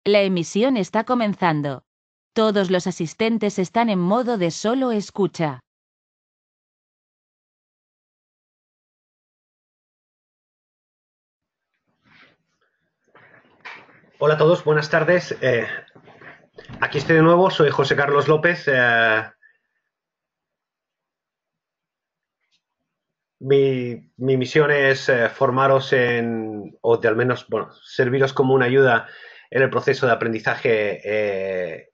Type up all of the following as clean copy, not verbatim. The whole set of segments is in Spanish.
La emisión está comenzando. Todos los asistentes están en modo de solo escucha. Hola a todos, buenas tardes. Aquí estoy de nuevo, soy José Carlos López. Mi misión es formaros o de al menos, bueno, serviros como una ayuda en el proceso de aprendizaje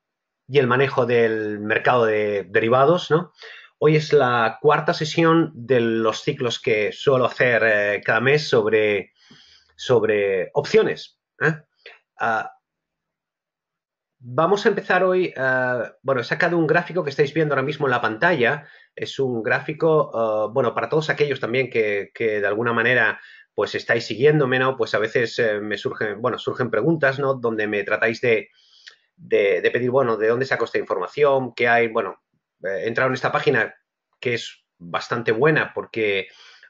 y el manejo del mercado de derivados, ¿no? Hoy es la cuarta sesión de los ciclos que suelo hacer cada mes sobre opciones. Ah, Vamos a empezar hoy, bueno, he sacado un gráfico que estáis viendo ahora mismo en la pantalla. Es un gráfico, bueno, para todos aquellos también que de alguna manera pues estáis siguiéndome, ¿no? Pues a veces me surgen, bueno, surgen preguntas, ¿no? Donde me tratáis de pedir, bueno, ¿de dónde saco esta información? ¿Qué hay? Bueno, he entrado en esta página que es bastante buena porque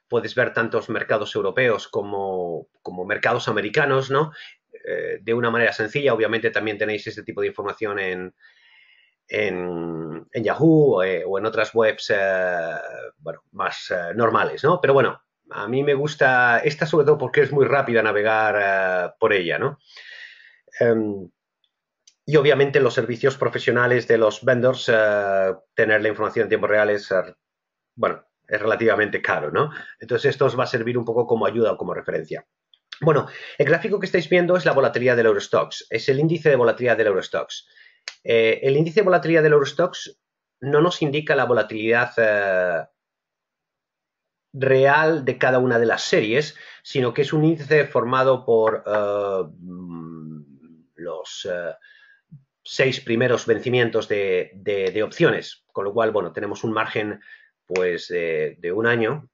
puedes ver tantos mercados europeos como mercados americanos, ¿no? De una manera sencilla. Obviamente también tenéis este tipo de información en Yahoo o en otras webs bueno, más normales, ¿no? Pero bueno, a mí me gusta esta sobre todo porque es muy rápida navegar por ella, ¿no? Um, y obviamente los servicios profesionales de los vendors, tener la información en tiempo real es, bueno, es relativamente caro, ¿no? Entonces esto os va a servir un poco como ayuda o como referencia. Bueno, el gráfico que estáis viendo es la volatilidad del Eurostoxx, es el índice de volatilidad del Eurostoxx. El índice de volatilidad del Eurostoxx no nos indica la volatilidad real de cada una de las series, sino que es un índice formado por los 6 primeros vencimientos de opciones, con lo cual, bueno, tenemos un margen pues de un año,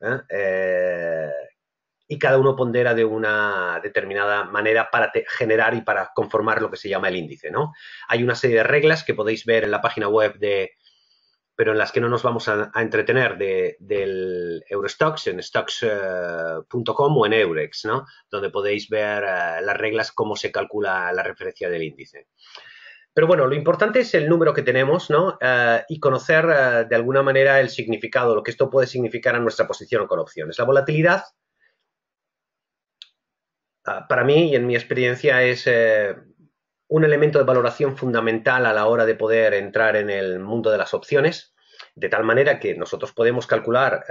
y cada uno pondera de una determinada manera para generar y para conformar lo que se llama el índice, ¿no? Hay una serie de reglas que podéis ver en la página web pero en las que no nos vamos a entretener del Eurostoxx, en stocks.com o en Eurex, ¿no? Donde podéis ver las reglas, cómo se calcula la referencia del índice. Pero bueno, lo importante es el número que tenemos, ¿no? Y conocer de alguna manera el significado, lo que esto puede significar a nuestra posición con opciones. La volatilidad, para mí y en mi experiencia, es un elemento de valoración fundamental a la hora de poder entrar en el mundo de las opciones, de tal manera que nosotros podemos calcular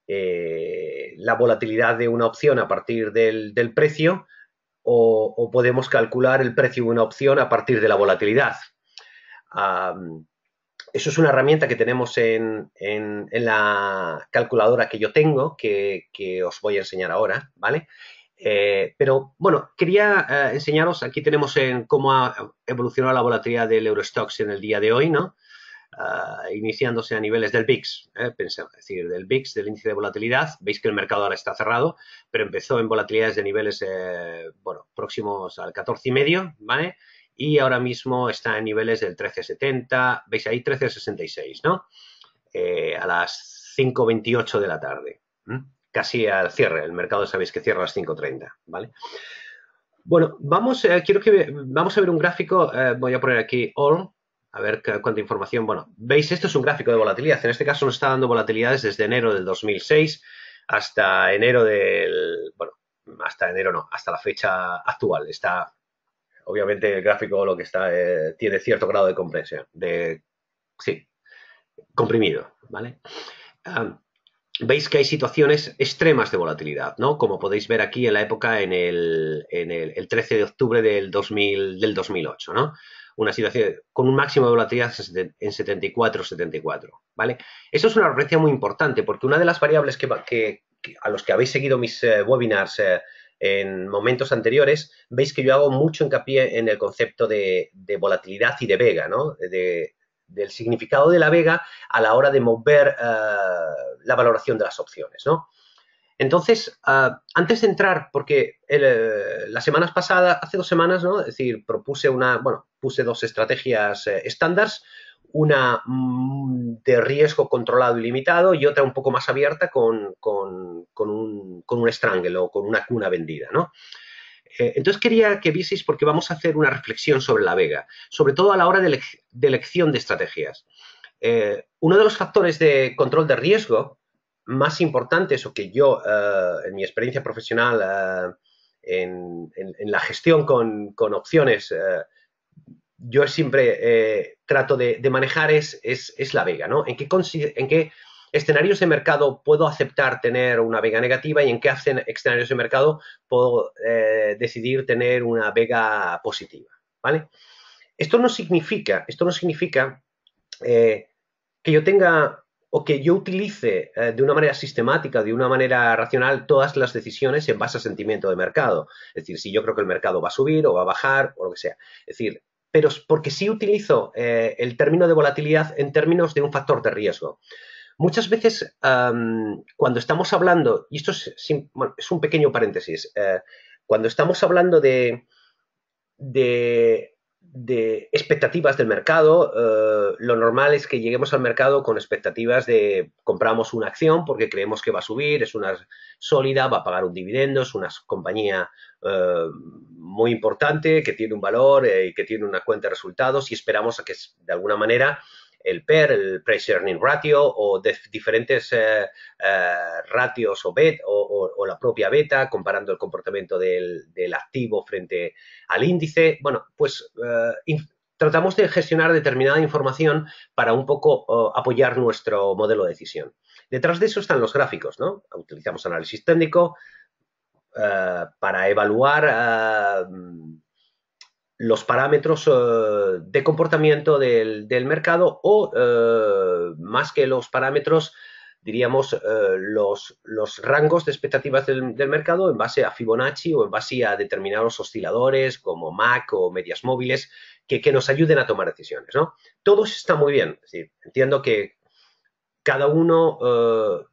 la volatilidad de una opción a partir del precio o podemos calcular el precio de una opción a partir de la volatilidad. Eso es una herramienta que tenemos en la calculadora que yo tengo, que os voy a enseñar ahora, ¿vale? Pero bueno, quería enseñaros, aquí tenemos en cómo ha evolucionado la volatilidad del Eurostoxx en el día de hoy, ¿no? Iniciándose a niveles del VIX, es decir, del VIX, del índice de volatilidad. Veis que el mercado ahora está cerrado, pero empezó en volatilidades de niveles, bueno, próximos al 14,5, ¿vale? Y ahora mismo está en niveles del 13,70, veis ahí 13,66, ¿no? A las 5:28 de la tarde, casi al cierre. El mercado sabéis que cierra a las 5:30, ¿vale? Bueno, vamos a ver un gráfico, voy a poner aquí all, a ver cuánta información. Bueno, veis, esto es un gráfico de volatilidad. En este caso nos está dando volatilidades desde enero del 2006 hasta enero bueno, hasta enero no, hasta la fecha actual. Está, obviamente, el gráfico lo que está, tiene cierto grado de compresión, sí, comprimido, ¿vale? Um, Veis que hay situaciones extremas de volatilidad, ¿no? Como podéis ver aquí en la época el 13 de octubre del 2008, ¿no? Una situación con un máximo de volatilidad en 74, ¿vale? Eso es una referencia muy importante porque una de las variables a los que habéis seguido mis webinars en momentos anteriores, veis que yo hago mucho hincapié en el concepto de volatilidad y de vega, ¿no? Del significado de la vega a la hora de mover la valoración de las opciones, ¿no? Entonces, antes de entrar, porque las semanas pasadas, hace 2 semanas, ¿no? Es decir, puse dos estrategias estándares, una de riesgo controlado y limitado y otra un poco más abierta con un strangle o con una cuna vendida, ¿no? Entonces quería que vieseis porque vamos a hacer una reflexión sobre la vega, sobre todo a la hora de elección de estrategias. Uno de los factores de control de riesgo más importantes o que yo, en mi experiencia profesional, en la gestión con opciones, yo siempre trato de manejar es la vega, ¿no? En qué escenarios de mercado puedo aceptar tener una vega negativa y en qué escenarios de mercado puedo decidir tener una vega positiva, ¿vale? Esto no significa que yo tenga o que yo utilice de una manera sistemática, de una manera racional, todas las decisiones en base a sentimiento de mercado. Es decir, si yo creo que el mercado va a subir o va a bajar o lo que sea. Es decir, pero porque sí utilizo el término de volatilidad en términos de un factor de riesgo. Muchas veces, cuando estamos hablando, y esto bueno, es un pequeño paréntesis, cuando estamos hablando de expectativas del mercado, lo normal es que lleguemos al mercado con expectativas de compramos una acción porque creemos que va a subir, es una sólida, va a pagar un dividendo, es una compañía muy importante que tiene un valor y que tiene una cuenta de resultados y esperamos a que de alguna manera el PER, el Price Earning Ratio o de diferentes ratios o la propia beta, comparando el comportamiento del activo frente al índice. Bueno, pues tratamos de gestionar determinada información para un poco apoyar nuestro modelo de decisión. Detrás de eso están los gráficos, ¿no? Utilizamos análisis técnico para evaluar los parámetros de comportamiento del mercado o, más que los parámetros, diríamos, los rangos de expectativas del mercado en base a Fibonacci o en base a determinados osciladores como MAC o medias móviles que nos ayuden a tomar decisiones, ¿no? Todo eso está muy bien. Es decir, entiendo que cada uno,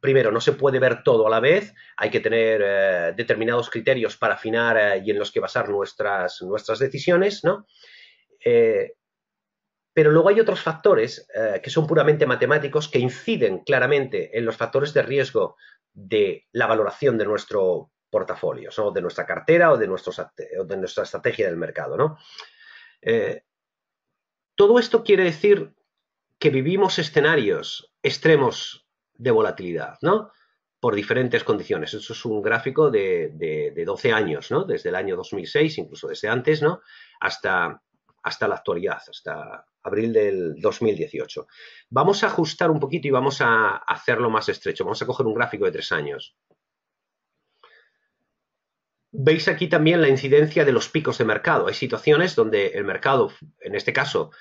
primero, no se puede ver todo a la vez, hay que tener determinados criterios para afinar y en los que basar nuestras decisiones, ¿no? Pero luego hay otros factores que son puramente matemáticos que inciden claramente en los factores de riesgo de la valoración de nuestro portafolio, ¿no? De nuestra cartera o de nuestra estrategia del mercado, ¿no? Todo esto quiere decir que vivimos escenarios extremos de volatilidad, ¿no? Por diferentes condiciones. Eso es un gráfico de 12 años, ¿no? Desde el año 2006, incluso desde antes, ¿no? Hasta la actualidad, hasta abril del 2018. Vamos a ajustar un poquito y vamos a hacerlo más estrecho. Vamos a coger un gráfico de 3 años. Veis aquí también la incidencia de los picos de mercado. Hay situaciones donde el mercado, en este caso,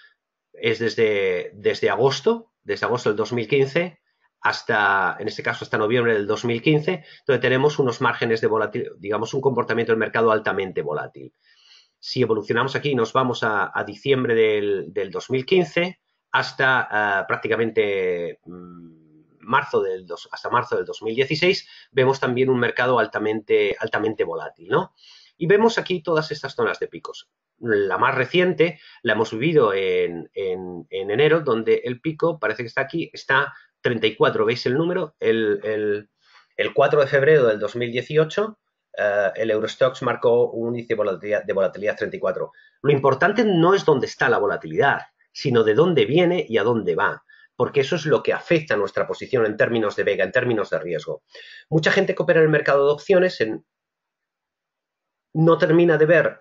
es desde agosto del 2015 hasta, en este caso, hasta noviembre del 2015, donde tenemos unos márgenes de volatilidad, digamos, un comportamiento del mercado altamente volátil. Si evolucionamos aquí, nos vamos a diciembre del 2015 hasta prácticamente hasta marzo del 2016, vemos también un mercado altamente volátil, ¿no? Y vemos aquí todas estas zonas de picos. La más reciente la hemos vivido en enero, donde el pico, parece que está aquí, está 34, ¿veis el número? El 4 de febrero del 2018, el Eurostoxx marcó un índice de volatilidad 34. Lo importante no es dónde está la volatilidad, sino de dónde viene y a dónde va, porque eso es lo que afecta a nuestra posición en términos de vega, en términos de riesgo. Mucha gente que opera en el mercado de opciones no termina de ver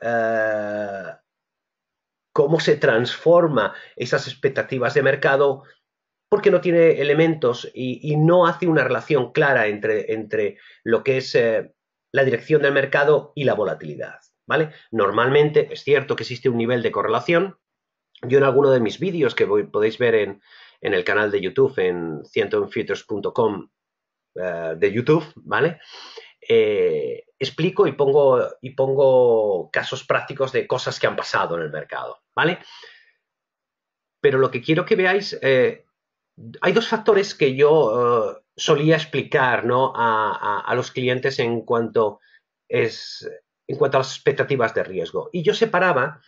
cómo se transforma esas expectativas de mercado porque no tiene elementos y no hace una relación clara entre lo que es la dirección del mercado y la volatilidad, ¿vale? Normalmente es cierto que existe un nivel de correlación. Yo en alguno de mis vídeos que podéis ver en el canal de YouTube, en 101futures.com de YouTube, ¿vale? Explico y pongo casos prácticos de cosas que han pasado en el mercado, ¿vale? Pero lo que quiero que veáis, hay dos factores que yo solía explicar, ¿no? a los clientes en cuanto a las expectativas de riesgo. Y yo separaba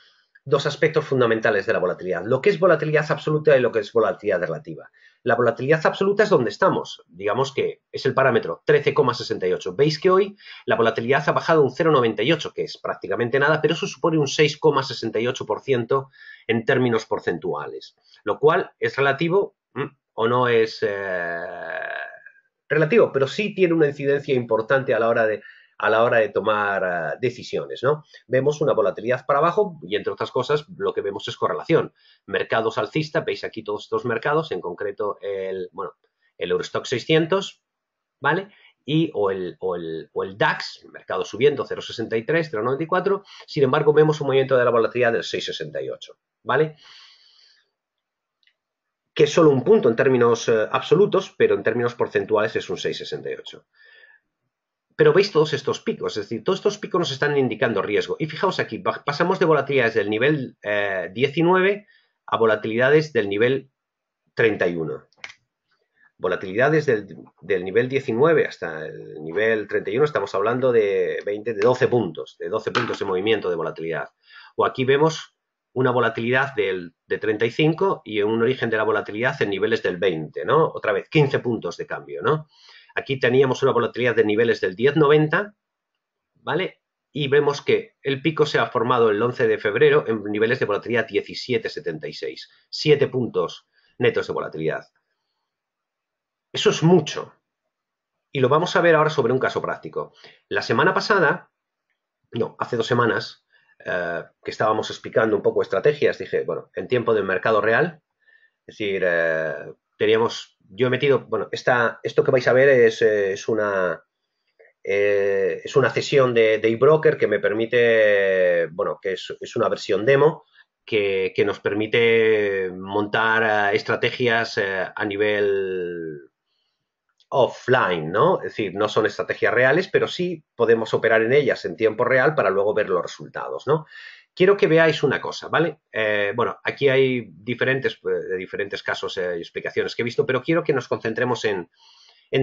dos aspectos fundamentales de la volatilidad, lo que es volatilidad absoluta y lo que es volatilidad relativa. La volatilidad absoluta es donde estamos, digamos que es el parámetro 13,68. Veis que hoy la volatilidad ha bajado un 0,98, que es prácticamente nada, pero eso supone un 6,68% en términos porcentuales, lo cual es relativo o no es relativo, pero sí tiene una incidencia importante a la hora de tomar decisiones, ¿no? Vemos una volatilidad para abajo y, entre otras cosas, lo que vemos es correlación. Mercados alcistas, veis aquí todos estos mercados, en concreto el Eurostock 600, ¿vale? O el DAX, mercado subiendo 0,63, 0,94, sin embargo vemos un movimiento de la volatilidad del 6,68, ¿vale? Que es solo un punto en términos absolutos, pero en términos porcentuales es un 6,68. Pero veis todos estos picos, es decir, todos estos picos nos están indicando riesgo. Y fijaos aquí, pasamos de volatilidades del nivel 19 a volatilidades del nivel 31. Volatilidades del nivel 19 hasta el nivel 31, estamos hablando de 12 puntos, de movimiento de volatilidad. O aquí vemos una volatilidad de 35 y un origen de la volatilidad en niveles del 20, ¿no? Otra vez, 15 puntos de cambio, ¿no? Aquí teníamos una volatilidad de niveles del 10,90, ¿vale? Y vemos que el pico se ha formado el 11 de febrero en niveles de volatilidad 17,76. 7 puntos netos de volatilidad. Eso es mucho. Y lo vamos a ver ahora sobre un caso práctico. La semana pasada, no, hace 2 semanas, que estábamos explicando un poco estrategias, dije, bueno, en tiempo del mercado real, es decir, yo he metido, bueno, esto que vais a ver es una cesión de eBroker que me permite, bueno, que es una versión demo que nos permite montar estrategias a nivel offline, ¿no? Es decir, no son estrategias reales, pero sí podemos operar en ellas en tiempo real para luego ver los resultados, ¿no? Quiero que veáis una cosa, ¿vale? Bueno, aquí hay diferentes casos y explicaciones que he visto, pero quiero que nos concentremos en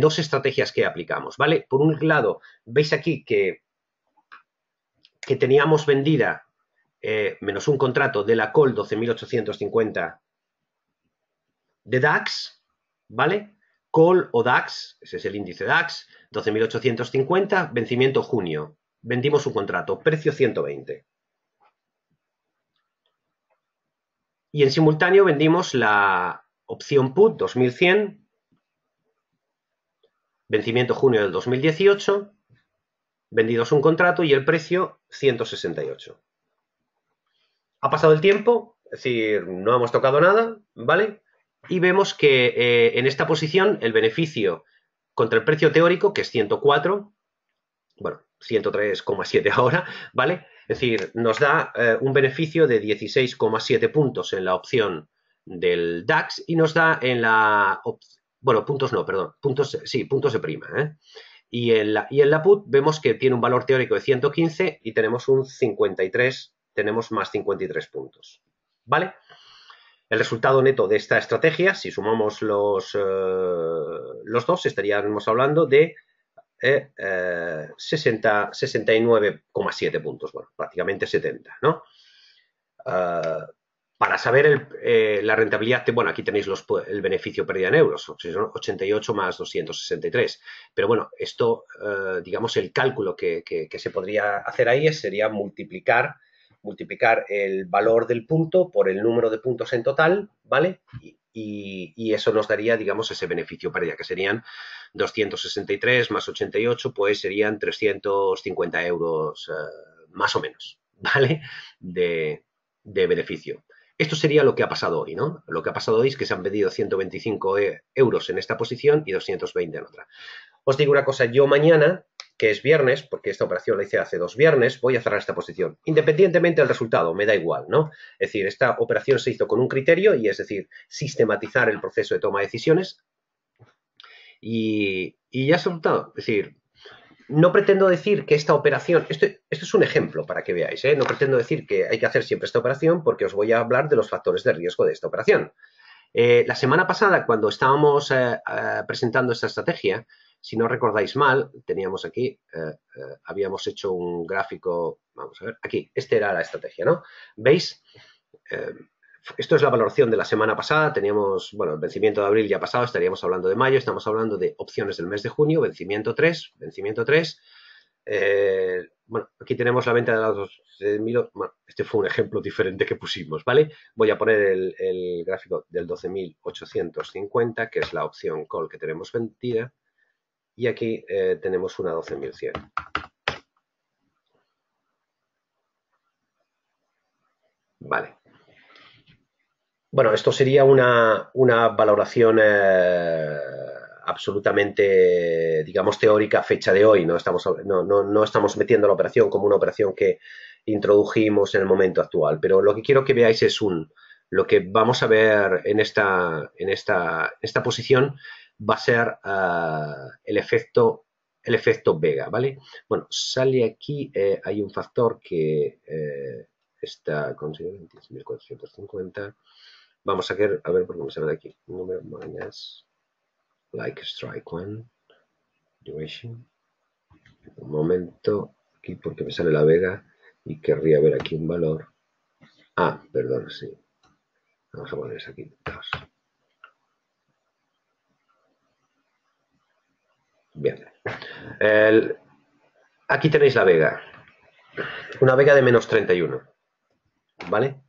dos estrategias que aplicamos, ¿vale? Por un lado, veis aquí que teníamos vendida menos un contrato de la call 12.850 de DAX, ¿vale? Call o DAX, ese es el índice DAX, 12.850, vencimiento junio. Vendimos un contrato, precio 120. Y en simultáneo vendimos la opción put 2100, vencimiento junio del 2018, vendidos un contrato y el precio 168. Ha pasado el tiempo, es decir, no hemos tocado nada, ¿vale? Y vemos que en esta posición el beneficio contra el precio teórico, que es 104, bueno, 103,7 ahora, ¿vale? Es decir, nos da un beneficio de 16,7 puntos en la opción del DAX y nos da en la... Bueno, puntos no, perdón, puntos, sí, puntos de prima, ¿eh? Y en la put vemos que tiene un valor teórico de 115 y tenemos un 53, tenemos más 53 puntos, ¿vale? El resultado neto de esta estrategia, si sumamos los dos, estaríamos hablando de 69,7 puntos, bueno, prácticamente 70, ¿no? Para saber la rentabilidad, bueno, aquí tenéis el beneficio pérdida en euros, 88 más 263. Pero bueno, esto, digamos, el cálculo que se podría hacer ahí sería multiplicar el valor del punto por el número de puntos en total, ¿vale? Y eso nos daría, digamos, ese beneficio pérdida, que serían 263 más 88, pues serían 350 euros más o menos, ¿vale? De beneficio. Esto sería lo que ha pasado hoy, ¿no? Lo que ha pasado hoy es que se han vendido 125 euros en esta posición y 220 en otra. Os digo una cosa, yo mañana, que es viernes, porque esta operación la hice hace 2 viernes, voy a cerrar esta posición. Independientemente del resultado, me da igual, ¿no? Es decir, esta operación se hizo con un criterio y es decir, sistematizar el proceso de toma de decisiones y ya ha resultado. Es decir, no pretendo decir que esta operación, esto es un ejemplo para que veáis, ¿eh? No pretendo decir que hay que hacer siempre esta operación porque os voy a hablar de los factores de riesgo de esta operación. La semana pasada, cuando estábamos presentando esta estrategia, Si no recordáis mal, teníamos aquí, habíamos hecho un gráfico, vamos a ver, aquí, esta era la estrategia, ¿no? ¿Veis? Esto es la valoración de la semana pasada, teníamos, bueno, el vencimiento de abril ya ha pasado, estaríamos hablando de mayo, estamos hablando de opciones del mes de junio, vencimiento 3, bueno, aquí tenemos la venta de las 12.000, bueno, este fue un ejemplo diferente que pusimos, ¿vale? Voy a poner el gráfico del 12.850, que es la opción call que tenemos vendida, y aquí tenemos una 12.100. Vale. Bueno, esto sería una valoración absolutamente, digamos, teórica a fecha de hoy. No estamos metiendo la operación como una operación que introdujimos en el momento actual. Pero lo que quiero que veáis es lo que vamos a ver en esta posición va a ser el efecto Vega, ¿vale? Bueno, sale aquí, hay un factor que está considerado en 10.450. Vamos a ver por qué me sale de aquí. Número minus like strike one. Duration. Un momento. Aquí porque me sale la Vega y querría ver aquí un valor. Ah, perdón, sí. Vamos a poner eso aquí. 2. Bien. Aquí tenéis la Vega. Una Vega de menos 31. ¿Vale?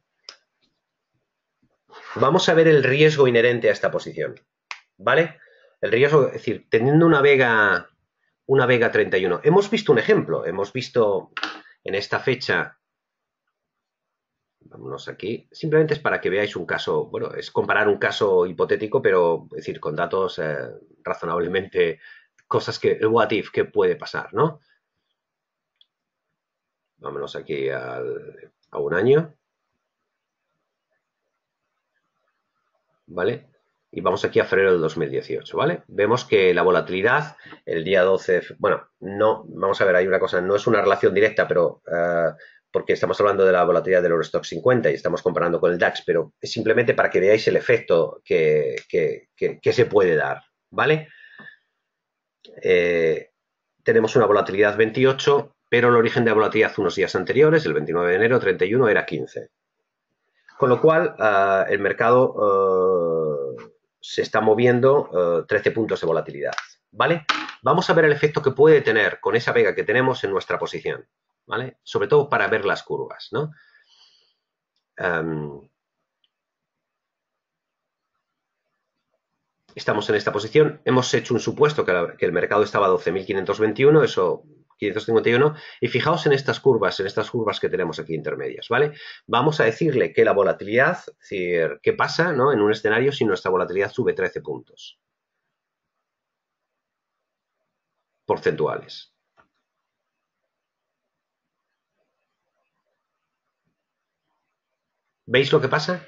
Vamos a ver el riesgo inherente a esta posición. ¿Vale? El riesgo, es decir, teniendo una Vega 31. Hemos visto un ejemplo, hemos visto en esta fecha, vámonos aquí, simplemente es para que veáis un caso, bueno, es comparar un caso hipotético, pero es decir, con datos razonablemente, cosas que, el what if, que puede pasar, ¿no? Vámonos aquí a un año, ¿vale? Y vamos aquí a febrero del 2018, ¿vale? Vemos que la volatilidad, el día 12, bueno, no, vamos a ver, hay una cosa, no es una relación directa, pero porque estamos hablando de la volatilidad del Eurostoxx 50 y estamos comparando con el DAX, pero es simplemente para que veáis el efecto que se puede dar, ¿vale? Tenemos una volatilidad 28, pero el origen de la volatilidad unos días anteriores, el 29 de enero, 31, era 15. Con lo cual, el mercado se está moviendo 13 puntos de volatilidad, ¿vale? Vamos a ver el efecto que puede tener con esa Vega que tenemos en nuestra posición, ¿vale? Sobre todo para ver las curvas, ¿no? Estamos en esta posición, hemos hecho un supuesto que el mercado estaba a 12.521, eso 551, y fijaos en estas curvas que tenemos aquí intermedias, ¿vale? Vamos a decirle que la volatilidad, es decir, ¿qué pasa, ¿no? En un escenario si nuestra volatilidad sube 13 puntos porcentuales. ¿Veis lo que pasa?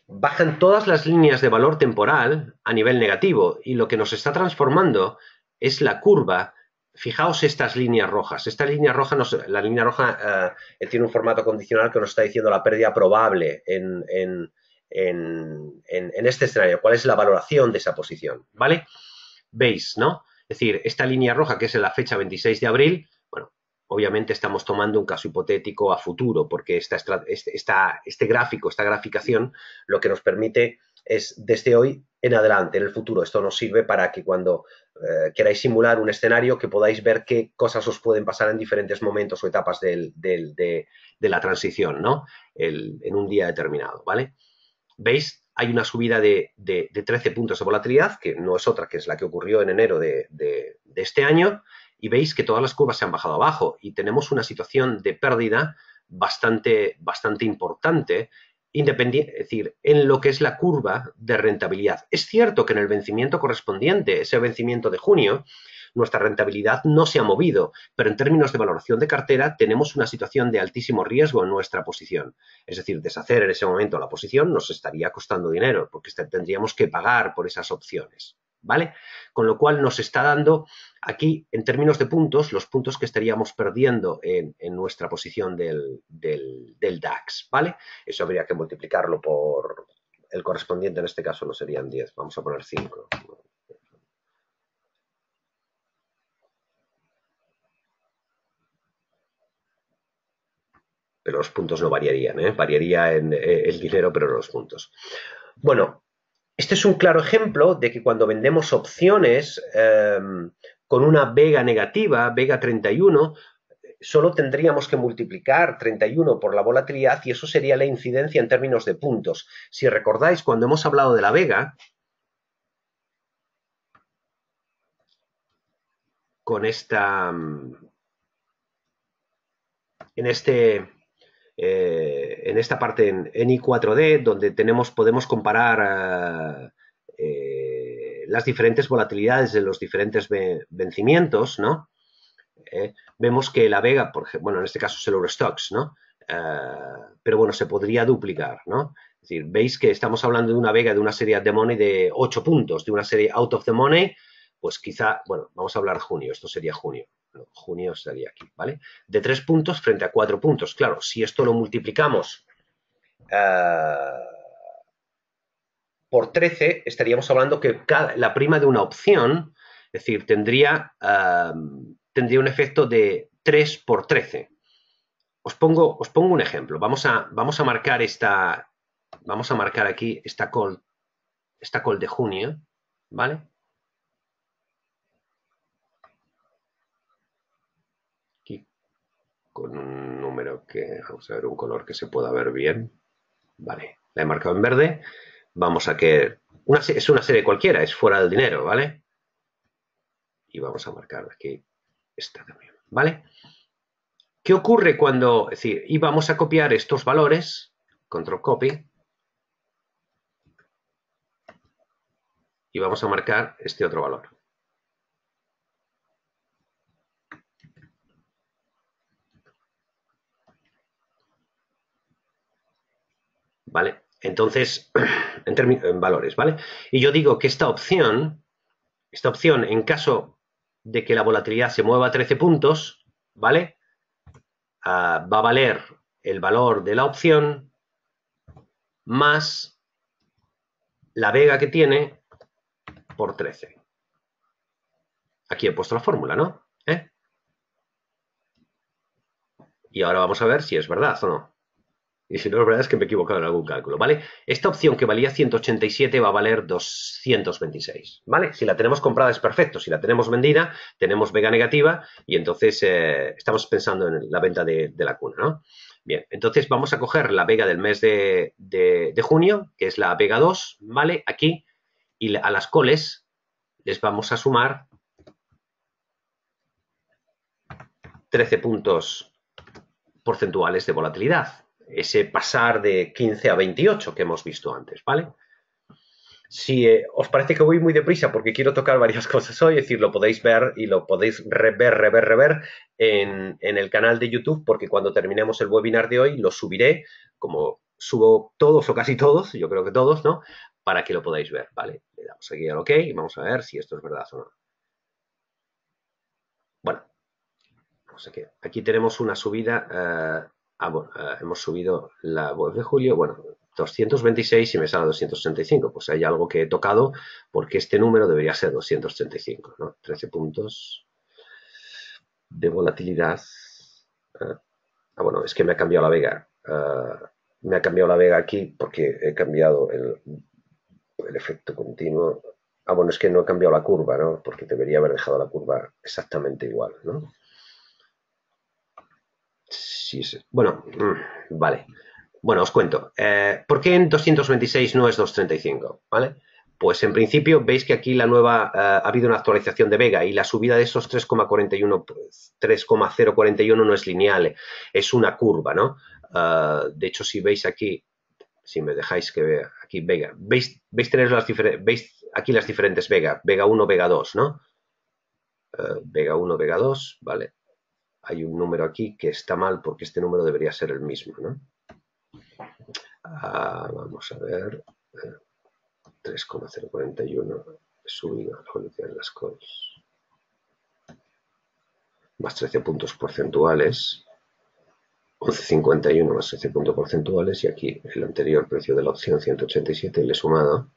Bajan todas las líneas de valor temporal a nivel negativo y lo que nos está transformando es la curva. Fijaos estas líneas rojas. Esta línea roja, la línea roja tiene un formato condicional que nos está diciendo la pérdida probable en este escenario. ¿Cuál es la valoración de esa posición? ¿Vale? ¿Veis, no? Es decir, esta línea roja que es en la fecha 26 de abril, bueno, obviamente estamos tomando un caso hipotético a futuro, porque este gráfico, esta graficación, lo que nos permite es desde hoy en adelante, en el futuro. Esto nos sirve para que cuando queráis simular un escenario, que podáis ver qué cosas os pueden pasar en diferentes momentos o etapas de la transición, ¿no? En un día determinado, ¿vale? ¿Veis? Hay una subida de 13 puntos de volatilidad, que no es otra que es la que ocurrió en enero de este año, y veis que todas las curvas se han bajado abajo y tenemos una situación de pérdida bastante importante, es decir, en lo que es la curva de rentabilidad. Es cierto que en el vencimiento correspondiente, ese vencimiento de junio, nuestra rentabilidad no se ha movido, pero en términos de valoración de cartera tenemos una situación de altísimo riesgo en nuestra posición. Es decir, deshacer en ese momento la posición nos estaría costando dinero, porque tendríamos que pagar por esas opciones, ¿vale? Con lo cual nos está dando aquí, en términos de puntos, los puntos que estaríamos perdiendo en nuestra posición del DAX, ¿vale? Eso habría que multiplicarlo por el correspondiente, en este caso no serían 10, vamos a poner 5. pero los puntos no variarían, ¿eh? Variaría en el dinero, pero no los puntos. Bueno, este es un claro ejemplo de que cuando vendemos opciones con una vega negativa, vega 31, solo tendríamos que multiplicar 31 por la volatilidad y eso sería la incidencia en términos de puntos. Si recordáis, cuando hemos hablado de la vega, con esta, en esta parte en I4D, donde podemos comparar las diferentes volatilidades de los diferentes vencimientos, ¿no? Vemos que la vega, bueno, en este caso es el Eurostoxx, ¿no? Pero bueno, se podría duplicar, ¿no? Es decir, veis que estamos hablando de una vega de una serie at the money de 8 puntos, de una serie out of the money, pues quizá, bueno, vamos a hablar junio, esto sería junio. No, junio estaría aquí, ¿vale? De 3 puntos frente a 4 puntos. Claro, si esto lo multiplicamos por 13, estaríamos hablando que la prima de una opción, es decir, tendría un efecto de 3 por 13. Os pongo un ejemplo. Vamos a marcar aquí esta call de junio, ¿vale? Aquí con un número que, vamos a ver, un color que se pueda ver bien. Vale, la he marcado en verde. Vamos a que es una serie cualquiera, es fuera del dinero, ¿vale? Y vamos a marcar aquí esta también, ¿vale? ¿Qué ocurre cuando, es decir, y vamos a copiar estos valores, control copy, y vamos a marcar este otro valor. ¿Vale? Entonces, en valores, ¿vale? Y yo digo que esta opción, en caso de que la volatilidad se mueva a 13 puntos, ¿vale? Va a valer el valor de la opción más la vega que tiene por 13. Aquí he puesto la fórmula, ¿no? Y ahora vamos a ver si es verdad o no. Y si no es verdad es que me he equivocado en algún cálculo, ¿vale? Esta opción que valía 187 va a valer 226, ¿vale? Si la tenemos comprada es perfecto, si la tenemos vendida, tenemos vega negativa y entonces estamos pensando en la venta de la cuna, ¿no? Bien, entonces vamos a coger la vega del mes de junio, que es la vega 2, ¿vale? Aquí, y a las calls les vamos a sumar 13 puntos porcentuales de volatilidad. Ese pasar de 15 a 28 que hemos visto antes, ¿vale? Si os parece que voy muy deprisa porque quiero tocar varias cosas hoy, es decir, lo podéis ver y lo podéis rever en el canal de YouTube, porque cuando terminemos el webinar de hoy lo subiré, como subo todos o casi todos, yo creo que todos, ¿no? Para que lo podáis ver, ¿vale? Le damos aquí al OK y vamos a ver si esto es verdad o no. Bueno, aquí tenemos una subida, hemos subido la web de julio, bueno, 226 y me sale 235, pues hay algo que he tocado porque este número debería ser 235, ¿no? 13 puntos de volatilidad. Bueno, es que me ha cambiado la vega. Me ha cambiado la vega aquí porque he cambiado el efecto continuo. Bueno, es que no he cambiado la curva, ¿no? Porque debería haber dejado la curva exactamente igual, ¿no? Sí, sí. Bueno, vale. Bueno, os cuento. ¿Por qué en 226 no es 235? ¿Vale? Pues en principio veis que aquí ha habido una actualización de Vega y la subida de esos 3,41, 3,041 no es lineal, es una curva, ¿no? De hecho, si veis aquí, si me dejáis que vea aquí Vega, veis aquí las diferentes Vega, Vega 1, Vega 2, ¿no? Vega 1, Vega 2, ¿vale? Hay un número aquí que está mal porque este número debería ser el mismo, ¿no? Vamos a ver. 3,041 subido la evolución de las calls. Más 13 puntos porcentuales. 11,51 más 13 puntos porcentuales. Y aquí el anterior precio de la opción 187 le he sumado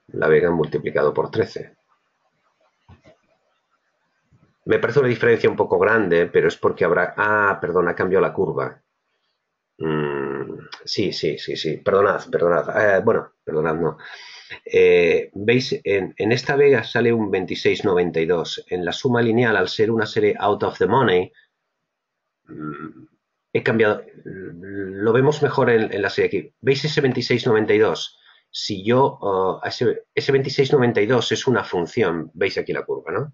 la vega multiplicado por 13. Me parece una diferencia un poco grande, pero es porque habrá... Ah, perdón, ha cambiado la curva. Sí, sí, sí, sí. Perdonad, perdonad. Bueno, perdonad, no. ¿Veis? En esta vega sale un 26,92. En la suma lineal, al ser una serie out of the money, he cambiado. Lo vemos mejor en la serie aquí. ¿Veis ese 26,92? Si yo... ese 26,92 es una función. ¿Veis aquí la curva, no?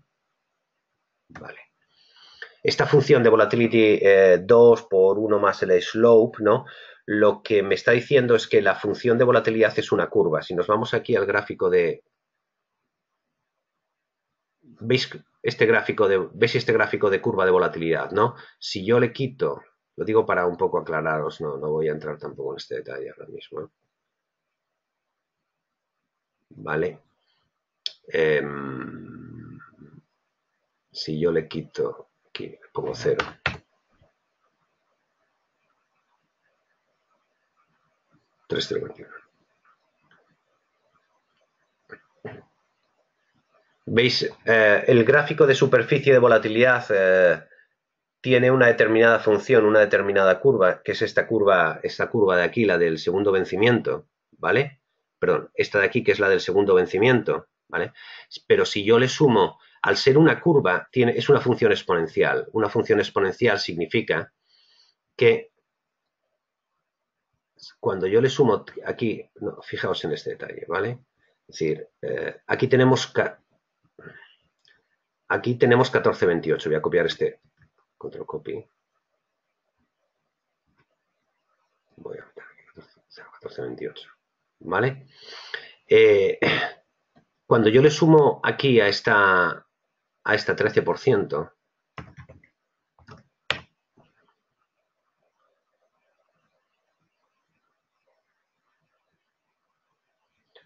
Vale. Esta función de volatility 2 por 1 más el slope, ¿no? Lo que me está diciendo es que la función de volatilidad es una curva. Si nos vamos aquí al gráfico de... ¿Veis este gráfico de curva de volatilidad, no? Si yo le quito, lo digo para un poco aclararos, no voy a entrar tampoco en este detalle ahora mismo, ¿eh? ¿Vale? Si yo le quito, aquí pongo 0. ¿Veis? El gráfico de superficie de volatilidad tiene una determinada función, una determinada curva, que es esta curva de aquí, la del segundo vencimiento, ¿vale? Perdón, esta de aquí, que es la del segundo vencimiento, ¿vale? Pero si yo le sumo, al ser una curva, es una función exponencial. Una función exponencial significa que cuando yo le sumo aquí, no, fijaos en este detalle, ¿vale? Es decir, aquí tenemos 14,28. Voy a copiar este, control copy. Voy a 14,28, ¿vale? Cuando yo le sumo aquí a esta 13%,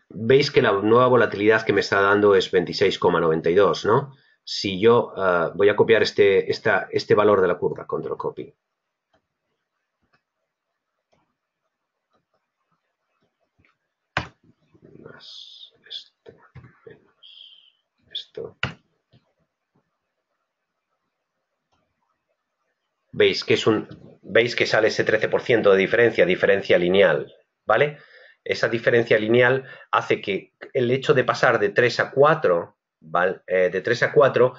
veis que la nueva volatilidad que me está dando es 26,92, ¿no? Si yo voy a copiar este valor de la curva, control copy. Más esto, menos esto. Veis que sale ese 13% de diferencia lineal, ¿vale? Esa diferencia lineal hace que el hecho de pasar de 3 a 4, ¿vale? De 3 a 4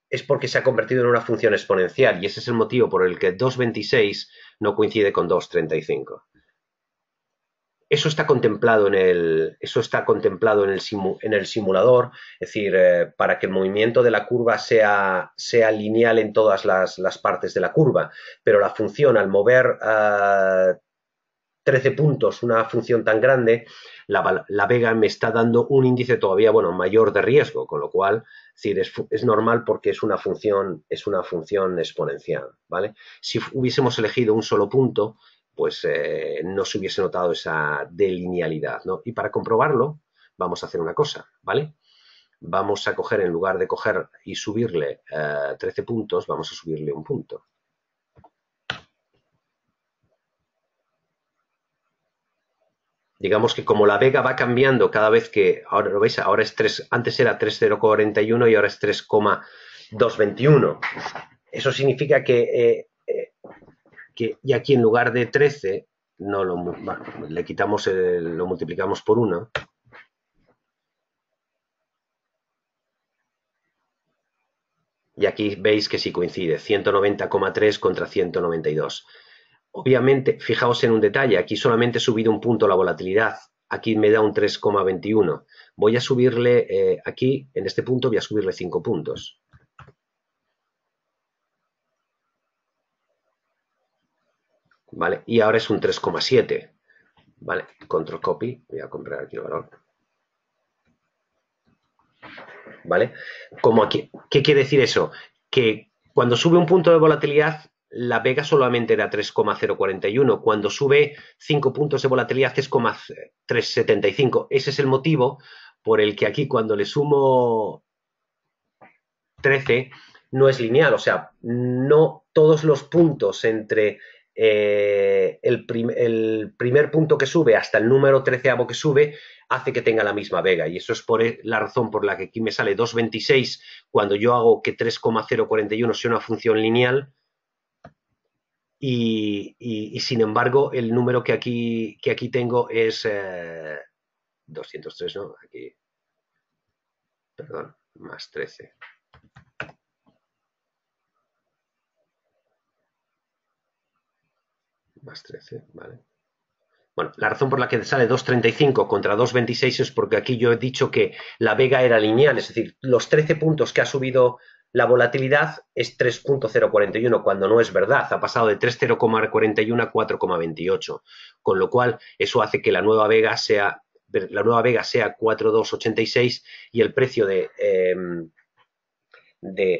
es porque se ha convertido en una función exponencial y ese es el motivo por el que 2,26 no coincide con 2,35. Eso está contemplado en el simulador, es decir, para que el movimiento de la curva sea lineal en todas las partes de la curva, pero la función al mover 13 puntos, una función tan grande, la vega me está dando un índice todavía, bueno, mayor de riesgo, con lo cual, es decir, es normal porque es una función exponencial, ¿vale? Si hubiésemos elegido un solo punto, pues no se hubiese notado esa delinealidad, ¿no? Y para comprobarlo, vamos a hacer una cosa, ¿vale? Vamos a coger, en lugar de coger y subirle 13 puntos, vamos a subirle un punto. Digamos que como la vega va cambiando cada vez que, ahora lo veis, ahora es 3, antes era 3,041 y ahora es 3,221. Eso significa que y aquí en lugar de 13, le quitamos, lo multiplicamos por 1. Y aquí veis que sí coincide, 190,3 contra 192. Obviamente, fijaos en un detalle, aquí solamente he subido un punto la volatilidad, aquí me da un 3,21. Voy a subirle, aquí, en este punto, voy a subirle 5 puntos. ¿Vale? Y ahora es un 3,7. ¿Vale? Control copy, voy a comprar aquí el valor. ¿Vale? Como aquí, ¿qué quiere decir eso? Que cuando sube un punto de volatilidad, la vega solamente era 3,041. Cuando sube 5 puntos de volatilidad es 3,75. Ese es el motivo por el que aquí cuando le sumo 13 no es lineal. O sea, no todos los puntos entre el primer punto que sube hasta el número 13avo que sube hace que tenga la misma vega. Y eso es la razón por la que aquí me sale 2,26 cuando yo hago que 3,041 sea una función lineal. Y sin embargo, el número que aquí tengo es 203, ¿no? Aquí, perdón, más 13. Más 13, ¿vale? Bueno, la razón por la que sale 2,35 contra 2,26 es porque aquí yo he dicho que la vega era lineal, es decir, los 13 puntos que ha subido la volatilidad es 3,041, cuando no es verdad, ha pasado de 3,041 a 4,28, con lo cual eso hace que la nueva vega sea 4,286 y el precio de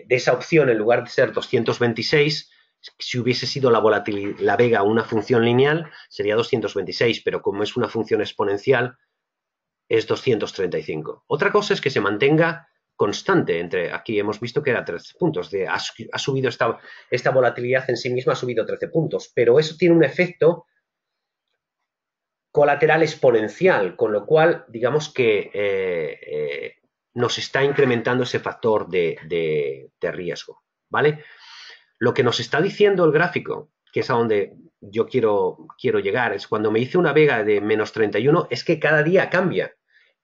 esa opción, en lugar de ser 226, si hubiese sido la vega una función lineal, sería 226, pero como es una función exponencial, es 235. Otra cosa es que se mantenga constante aquí hemos visto que era 13 puntos, ha subido esta volatilidad en sí misma, ha subido 13 puntos, pero eso tiene un efecto colateral exponencial, con lo cual, digamos que nos está incrementando ese factor de riesgo, ¿vale? Lo que nos está diciendo el gráfico, que es a donde yo quiero llegar, es cuando me dice una vega de menos 31, es que cada día cambia.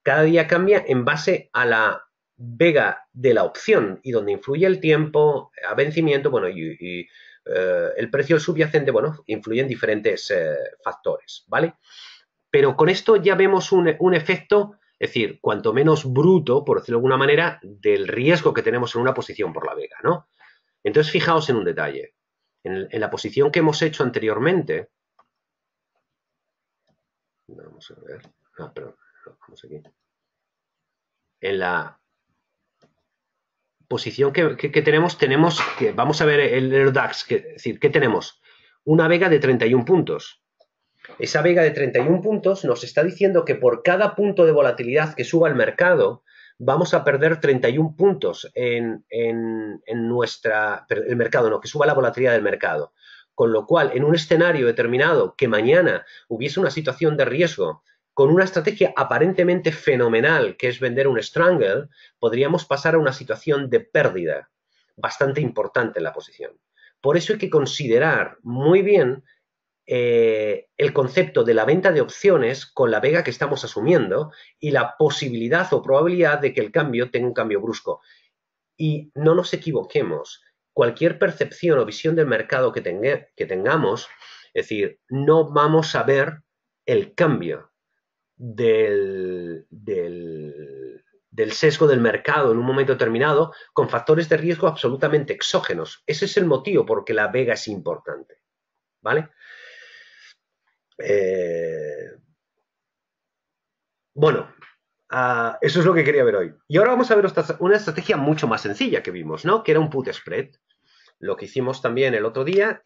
Cada día cambia en base a la vega de la opción y donde influye el tiempo, a vencimiento, bueno, y el precio subyacente, bueno, influyen diferentes factores, ¿vale? Pero con esto ya vemos un efecto, es decir, cuanto menos bruto, por decirlo de alguna manera, del riesgo que tenemos en una posición por la vega, ¿no? Entonces, fijaos en un detalle. En la posición que hemos hecho anteriormente, vamos a ver, perdón, vamos aquí. En la posición que tenemos que, vamos a ver el DAX, es decir, ¿qué tenemos? Una vega de 31 puntos. Esa vega de 31 puntos nos está diciendo que por cada punto de volatilidad que suba el mercado, vamos a perder 31 puntos en el mercado, no, que suba la volatilidad del mercado. Con lo cual, en un escenario determinado, que mañana hubiese una situación de riesgo, con una estrategia aparentemente fenomenal, que es vender un strangle, podríamos pasar a una situación de pérdida bastante importante en la posición. Por eso hay que considerar muy bien el concepto de la venta de opciones con la vega que estamos asumiendo y la posibilidad o probabilidad de que el cambio tenga un cambio brusco. Y no nos equivoquemos, cualquier percepción o visión del mercado que tengamos, es decir, no vamos a ver el cambio del sesgo del mercado en un momento determinado con factores de riesgo absolutamente exógenos. Ese es el motivo por que la vega es importante, ¿vale? Bueno, eso es lo que quería ver hoy. Y ahora vamos a ver una estrategia mucho más sencilla que vimos, ¿no? Que era un put spread. Lo que hicimos también el otro día,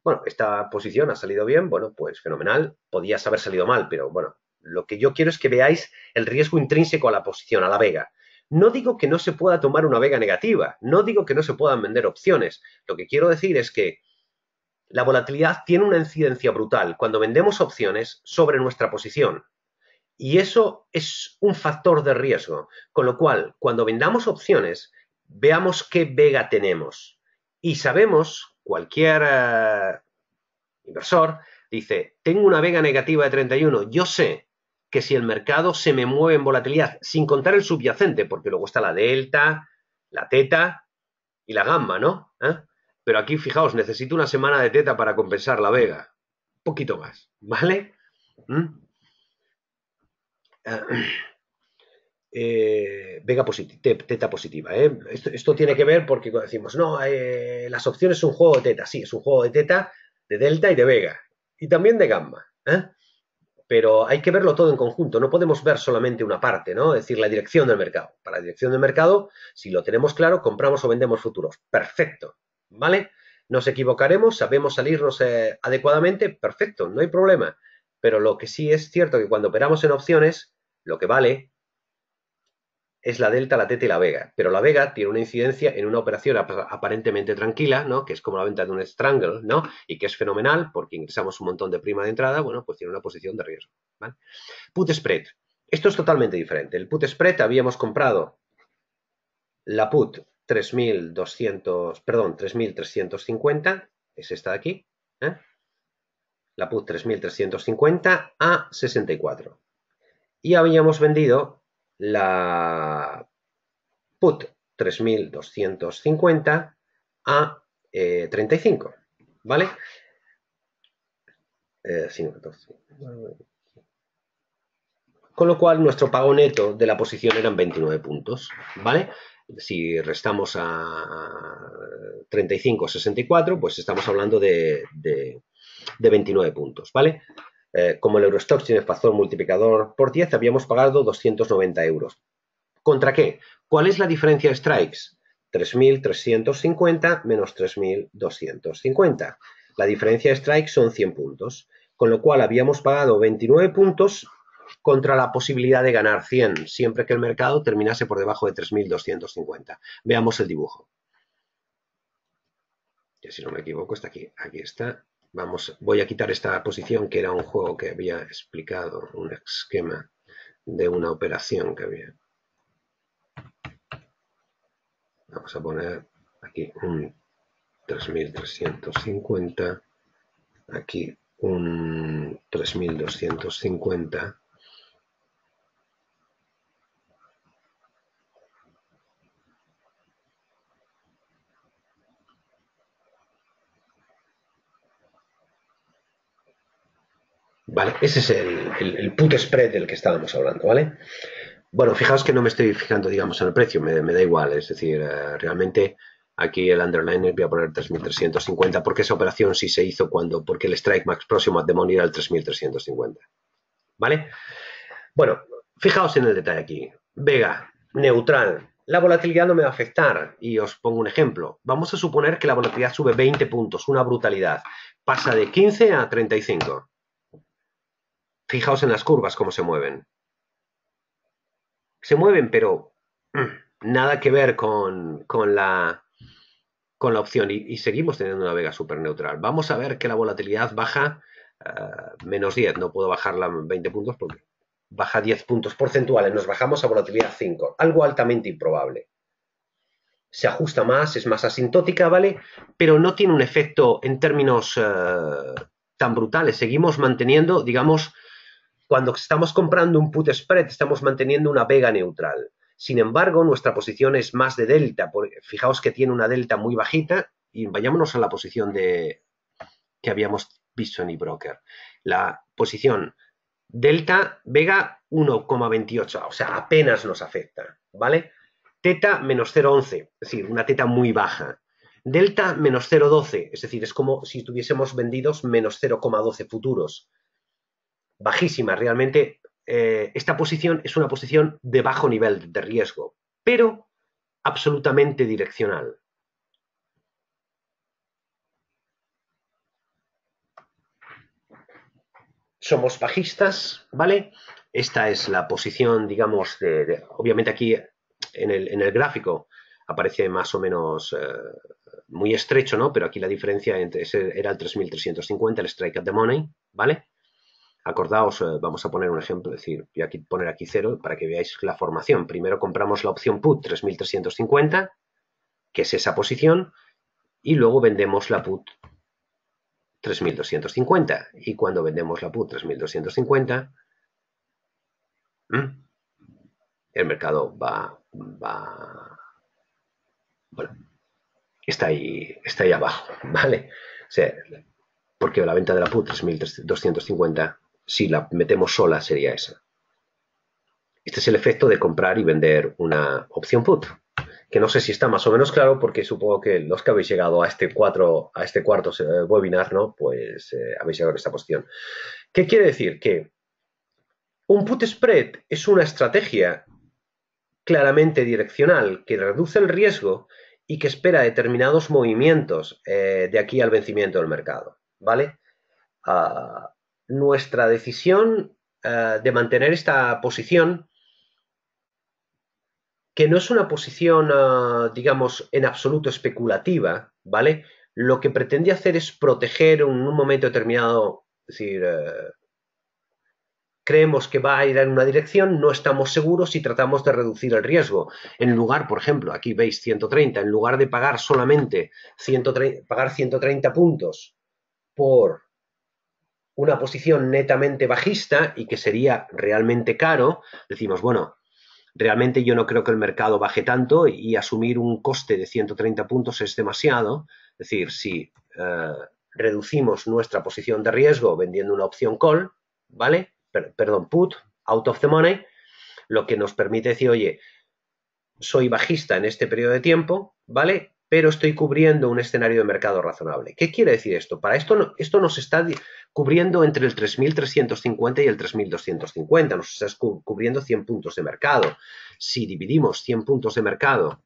bueno, esta posición ha salido bien, bueno, pues fenomenal. Podías haber salido mal, pero bueno, lo que yo quiero es que veáis el riesgo intrínseco a la posición, a la vega. No digo que no se pueda tomar una vega negativa, no digo que no se puedan vender opciones. Lo que quiero decir es que la volatilidad tiene una incidencia brutal cuando vendemos opciones sobre nuestra posición. Y eso es un factor de riesgo. Con lo cual, cuando vendamos opciones, veamos qué vega tenemos. Y sabemos, cualquier inversor dice, tengo una vega negativa de 31. Yo sé que si el mercado se me mueve en volatilidad, sin contar el subyacente, porque luego está la delta, la teta y la gamma, ¿no? Pero aquí, fijaos, necesito una semana de teta para compensar la vega. Un poquito más, ¿vale? Vega positiva, teta positiva. Esto tiene que ver porque cuando decimos, no, las opciones son un juego de teta. Sí, es un juego de teta, de delta y de vega. Y también de gamma. Pero hay que verlo todo en conjunto. No podemos ver solamente una parte, ¿no? Es decir, la dirección del mercado. Para la dirección del mercado, si lo tenemos claro, compramos o vendemos futuros. Perfecto. ¿Vale? Nos equivocaremos, sabemos salirnos adecuadamente. Perfecto, no hay problema. Pero lo que sí es cierto que cuando operamos en opciones, lo que vale es la delta, la teta y la vega. Pero la vega tiene una incidencia en una operación aparentemente tranquila, ¿no? Que es como la venta de un strangle, ¿no? Y que es fenomenal porque ingresamos un montón de prima de entrada, bueno, pues tiene una posición de riesgo, ¿vale? Put spread. Esto es totalmente diferente. El put spread habíamos comprado la put 3.350, es esta de aquí, ¿eh? La put 3.350 a 64. Y habíamos vendido la put 3.250 a 35, ¿vale? 12. Con lo cual nuestro pago neto de la posición eran 29 puntos, ¿vale? Si restamos a 35, 64, pues estamos hablando de 29 puntos, ¿vale? Como el Eurostoxx tiene factor multiplicador por 10, habíamos pagado 290 euros. ¿Contra qué? ¿Cuál es la diferencia de strikes? 3.350 menos 3.250. La diferencia de strikes son 100 puntos, con lo cual habíamos pagado 29 puntos contra la posibilidad de ganar 100, siempre que el mercado terminase por debajo de 3.250. Veamos el dibujo. Que si no me equivoco está aquí. Aquí está. Voy a quitar esta posición que era un juego que había explicado, un esquema de una operación que había. Vamos a poner aquí un 3.350, aquí un 3.250. Vale, ese es el put spread del que estábamos hablando, ¿vale? Bueno, fijaos que no me estoy fijando, digamos, en el precio, me da igual, es decir, realmente aquí el underliner voy a poner 3.350 porque esa operación sí se hizo porque el strike max próximo at the money era el 3.350, ¿vale? Bueno, fijaos en el detalle aquí. Vega, neutral. La volatilidad no me va a afectar y os pongo un ejemplo. Vamos a suponer que la volatilidad sube 20 puntos, una brutalidad. Pasa de 15 a 35. Fijaos en las curvas cómo se mueven. Se mueven, pero nada que ver con la opción y seguimos teniendo una vega súper neutral. Vamos a ver que la volatilidad baja menos 10. No puedo bajarla 20 puntos porque baja 10 puntos porcentuales. Nos bajamos a volatilidad 5. Algo altamente improbable. Se ajusta más, es más asintótica, ¿vale? Pero no tiene un efecto en términos tan brutales. Seguimos manteniendo, digamos, cuando estamos comprando un put spread, estamos manteniendo una vega neutral. Sin embargo, nuestra posición es más de delta. Fijaos que tiene una delta muy bajita y vayámonos a la posición que habíamos visto en eBroker. La posición delta, vega 1,28, o sea, apenas nos afecta, ¿vale? Teta menos 0,11, es decir, una teta muy baja. Delta menos 0,12, es decir, es como si tuviésemos vendidos menos 0,12 futuros. Bajísima, realmente esta posición es una posición de bajo nivel de riesgo, pero absolutamente direccional. Somos bajistas, ¿vale? Esta es la posición, digamos, obviamente aquí en el gráfico aparece más o menos muy estrecho, ¿no? Pero aquí la diferencia entre ese era el 3.350, el strike at the money, ¿vale? Acordaos, vamos a poner un ejemplo, es decir, voy a poner aquí 0 para que veáis la formación. Primero compramos la opción put 3.350, que es esa posición, y luego vendemos la put 3.250. Y cuando vendemos la put 3.250, el mercado va, bueno, está ahí abajo, ¿vale? O sea, porque la venta de la put 3.250, si la metemos sola, sería esa. Este es el efecto de comprar y vender una opción put, que no sé si está más o menos claro porque supongo que los que habéis llegado a este cuarto webinar, ¿no? Pues habéis llegado a esta posición. ¿Qué quiere decir? Que un put spread es una estrategia claramente direccional que reduce el riesgo y que espera determinados movimientos de aquí al vencimiento del mercado, ¿vale? Nuestra decisión de mantener esta posición que no es una posición, digamos, en absoluto especulativa, ¿vale? Lo que pretende hacer es proteger en un momento determinado, es decir, creemos que va a ir en una dirección, no estamos seguros y tratamos de reducir el riesgo. En lugar, por ejemplo, aquí veis 130, en lugar de pagar solamente 130 puntos por una posición netamente bajista y que sería realmente caro, decimos, bueno, realmente yo no creo que el mercado baje tanto y asumir un coste de 130 puntos es demasiado. Es decir, si reducimos nuestra posición de riesgo vendiendo una opción call, ¿vale? Perdón, put, out of the money, lo que nos permite decir, oye, soy bajista en este periodo de tiempo, ¿vale? Pero estoy cubriendo un escenario de mercado razonable. ¿Qué quiere decir esto? Para esto nos está cubriendo entre el 3.350 y el 3.250, nos está cubriendo 100 puntos de mercado. Si dividimos 100 puntos de mercado,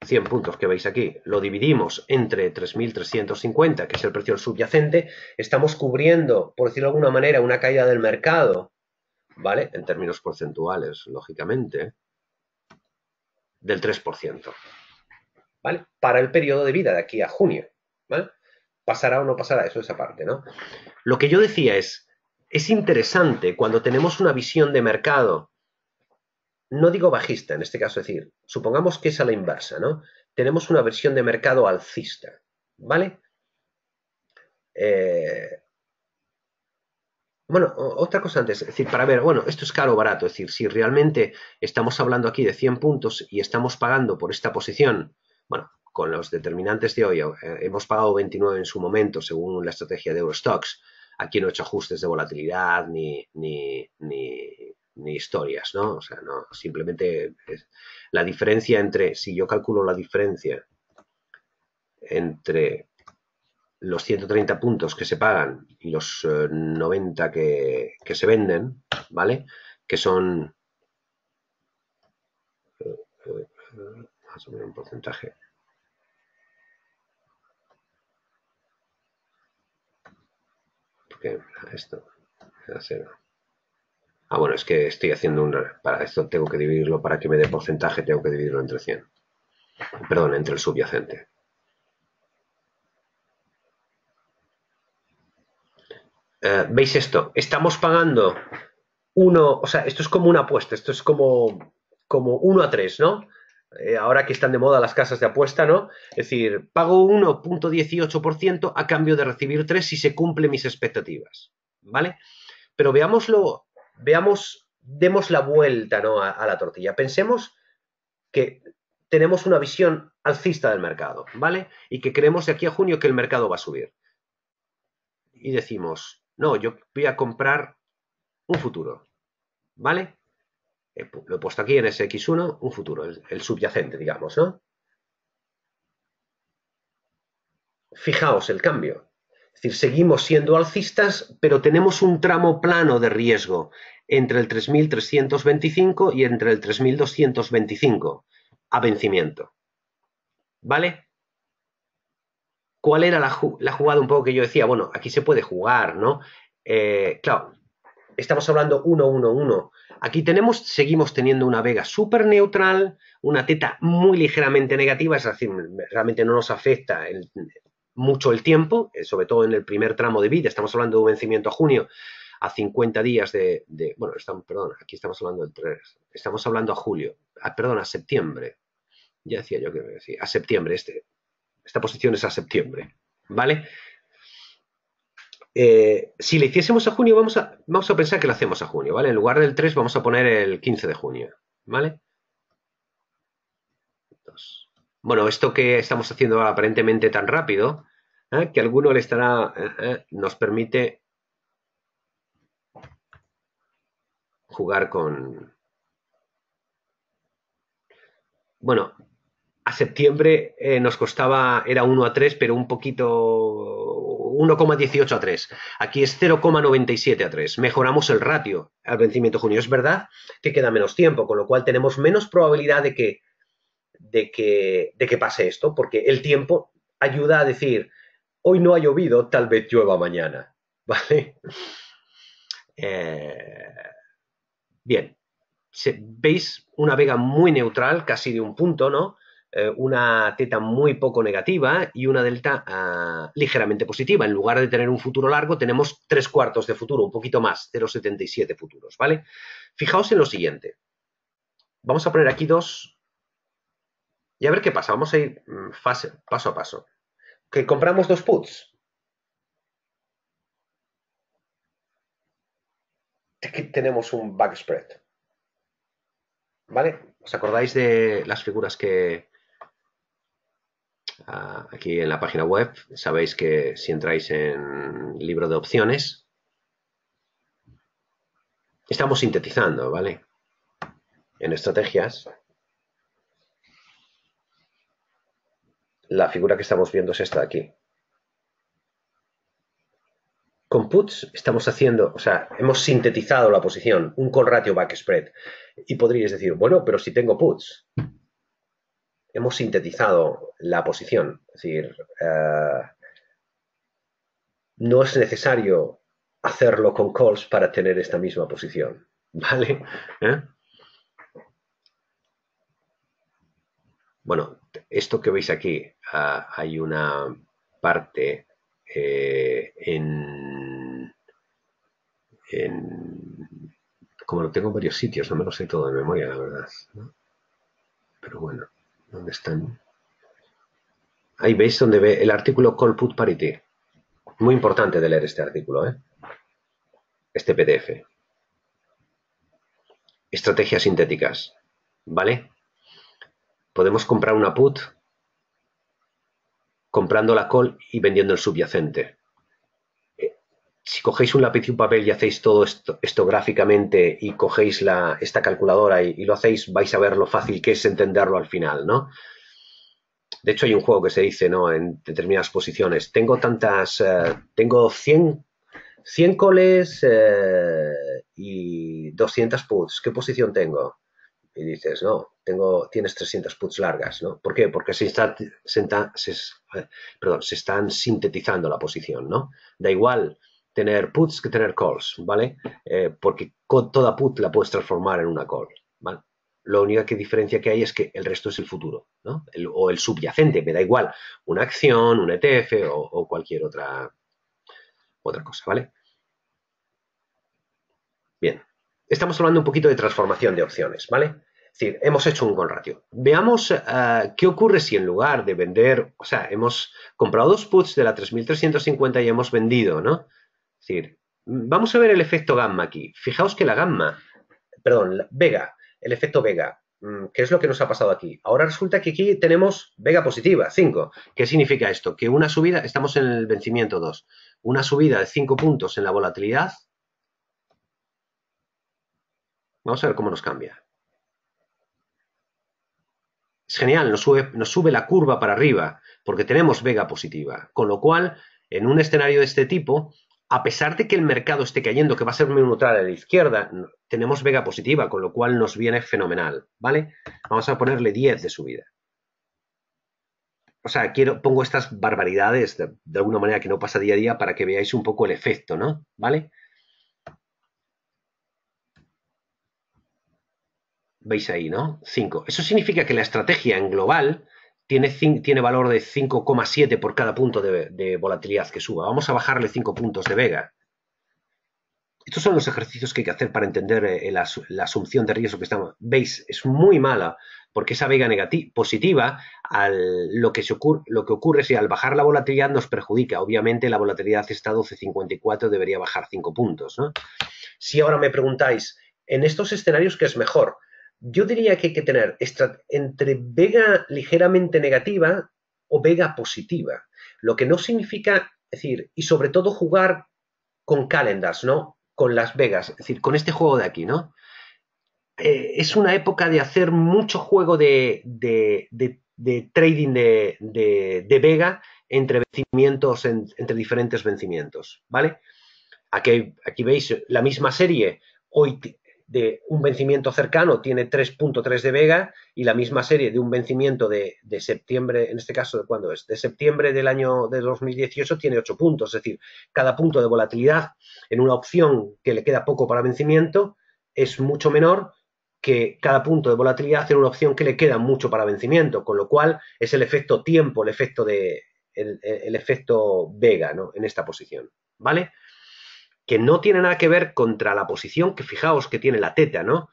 100 puntos que veis aquí, lo dividimos entre 3.350, que es el precio subyacente, estamos cubriendo, por decirlo de alguna manera, una caída del mercado, ¿vale? En términos porcentuales, lógicamente, del 3%, ¿vale? Para el periodo de vida de aquí a junio, ¿vale? ¿Pasará o no pasará? Eso es aparte, ¿no? Lo que yo decía es interesante cuando tenemos una visión de mercado, no digo bajista en este caso, es decir, supongamos que es a la inversa, ¿no? Tenemos una visión de mercado alcista, ¿vale? Bueno, otra cosa antes, es decir, para ver, bueno, esto es caro o barato, es decir, si realmente estamos hablando aquí de 100 puntos y estamos pagando por esta posición, bueno, con los determinantes de hoy, hemos pagado 29 en su momento, según la estrategia de Eurostoxx. Aquí no he hecho ajustes de volatilidad ni historias, ¿no? O sea, no, simplemente la diferencia entre, si yo calculo la diferencia entre los 130 puntos que se pagan y los 90 que se venden, ¿vale? Que son más o menos un porcentaje. Porque esto es cero. Ah, bueno, es que estoy haciendo para esto tengo que dividirlo, para que me dé porcentaje tengo que dividirlo entre 100. Perdón, entre el subyacente. ¿Veis esto? Estamos pagando o sea, esto es como una apuesta, esto es como 1 a 3, ¿no? Ahora que están de moda las casas de apuesta, ¿no? Es decir, pago 1.18% a cambio de recibir 3 si se cumplen mis expectativas, ¿vale? Pero demos la vuelta, ¿no? a la tortilla. Pensemos que tenemos una visión alcista del mercado, ¿vale? Y que creemos de aquí a junio que el mercado va a subir. Y decimos, no, yo voy a comprar un futuro, ¿vale? Lo he puesto aquí en SX1, un futuro, el subyacente, digamos, ¿no? Fijaos el cambio. Es decir, seguimos siendo alcistas, pero tenemos un tramo plano de riesgo entre el 3.325 y entre el 3.225 a vencimiento. ¿Vale? ¿Cuál era la jugada un poco que yo decía? Bueno, aquí se puede jugar, ¿no? Claro, estamos hablando 1-1-1. Aquí seguimos teniendo una vega súper neutral, una teta muy ligeramente negativa, es decir, realmente no nos afecta mucho el tiempo, sobre todo en el primer tramo de vida. Estamos hablando de un vencimiento a junio, a 50 días bueno, perdón, aquí estamos hablando del 3, estamos hablando a julio, perdón, a septiembre. Ya decía yo que sí, a septiembre, esta posición es a septiembre, ¿vale? Si le hiciésemos a junio, vamos a pensar que lo hacemos a junio, ¿vale? En lugar del 3 vamos a poner el 15 de junio, ¿vale? Bueno, esto que estamos haciendo aparentemente tan rápido, que a alguno le estará, nos permite jugar con... Bueno, a septiembre nos costaba, era 1 a 3, pero un poquito 1,18 a 3. Aquí es 0,97 a 3. Mejoramos el ratio al vencimiento de junio. Es verdad que queda menos tiempo, con lo cual tenemos menos probabilidad de que pase esto, porque el tiempo ayuda a decir, hoy no ha llovido, tal vez llueva mañana. ¿Vale? Bien, veis una vega muy neutral, casi de un punto, ¿no? Una teta muy poco negativa y una delta ligeramente positiva. En lugar de tener un futuro largo, tenemos 3/4 de futuro, un poquito más, 0,77 futuros, ¿vale? Fijaos en lo siguiente. Vamos a poner aquí 2 y a ver qué pasa. Vamos a ir paso a paso. Que compramos 2 puts. Aquí tenemos un backspread. ¿Vale? ¿Os acordáis de las figuras que aquí en la página web? Sabéis que si entráis en libro de opciones, estamos sintetizando, ¿vale? En estrategias, la figura que estamos viendo es esta de aquí. Con puts estamos haciendo, o sea, hemos sintetizado la posición, un call ratio backspread. Y podríais decir, bueno, pero si tengo puts, hemos sintetizado la posición. Es decir, no es necesario hacerlo con calls para tener esta misma posición, ¿vale? Bueno, esto que veis aquí, hay una parte como lo tengo en varios sitios, no me lo sé todo de memoria, la verdad, ¿no? Pero bueno, ¿dónde están? Ahí veis donde ve el artículo Call Put Parity. Muy importante de leer este artículo, este PDF. Estrategias sintéticas, ¿vale? Podemos comprar una put comprando la call y vendiendo el subyacente. Si cogéis un lápiz y un papel y hacéis todo esto gráficamente y cogéis esta calculadora y lo hacéis, vais a ver lo fácil que es entenderlo al final, ¿no? De hecho, hay un juego que se dice, ¿no? En determinadas posiciones, tengo 100 calls y 200 puts. ¿Qué posición tengo? Y dices, no, tienes 300 puts largas, ¿no? ¿Por qué? Porque se están sintetizando la posición, ¿no? Da igual tener puts que tener calls, ¿vale? Porque toda put la puedes transformar en una call, ¿vale? La única diferencia que hay es que el resto es el futuro, ¿no? O el subyacente, me da igual, una acción, un ETF o cualquier otra cosa, ¿vale? Bien, estamos hablando un poquito de transformación de opciones, ¿vale? Es decir, hemos hecho un call ratio. Veamos qué ocurre si en lugar de vender, o sea, hemos comprado 2 puts de la 3350 y hemos vendido, ¿no? Es decir, vamos a ver el efecto gamma aquí. Fijaos que la vega, el efecto vega, ¿qué es lo que nos ha pasado aquí? Ahora resulta que aquí tenemos vega positiva, 5. ¿Qué significa esto? Que una subida, estamos en el vencimiento 2, una subida de 5 puntos en la volatilidad. Vamos a ver cómo nos cambia. Es genial, nos sube la curva para arriba, porque tenemos vega positiva. Con lo cual, en un escenario de este tipo, a pesar de que el mercado esté cayendo, que va a ser muy neutral a la izquierda, tenemos vega positiva, con lo cual nos viene fenomenal, ¿vale? Vamos a ponerle 10 de subida. O sea, pongo estas barbaridades de alguna manera que no pasa día a día para que veáis un poco el efecto, ¿no? ¿Vale? Veis ahí, ¿no? 5. Eso significa que la estrategia en global tiene valor de 5,7 por cada punto de volatilidad que suba. Vamos a bajarle 5 puntos de vega. Estos son los ejercicios que hay que hacer para entender la asunción de riesgo que estamos. Veis, es muy mala porque esa vega positiva, lo que ocurre es que al bajar la volatilidad nos perjudica. Obviamente la volatilidad está 12,54, debería bajar 5 puntos, ¿no? Si ahora me preguntáis, en estos escenarios, ¿qué es mejor? Yo diría que hay que tener entre vega ligeramente negativa o vega positiva. Lo que no significa, es decir, y sobre todo jugar con calendars, ¿no? Con las vegas, es decir, con este juego de aquí, ¿no? Es una época de hacer mucho juego de trading de vega entre vencimientos, entre diferentes vencimientos, ¿vale? Aquí veis la misma serie, hoy de un vencimiento cercano tiene 3,3 de vega y la misma serie de un vencimiento de septiembre, en este caso, ¿de cuándo es? De septiembre del año de 2018 tiene 8 puntos, es decir, cada punto de volatilidad en una opción que le queda poco para vencimiento es mucho menor que cada punto de volatilidad en una opción que le queda mucho para vencimiento, con lo cual es el efecto tiempo, el efecto Vega, ¿no? En esta posición, ¿vale? Que no tiene nada que ver contra la posición que fijaos que tiene la teta, ¿no?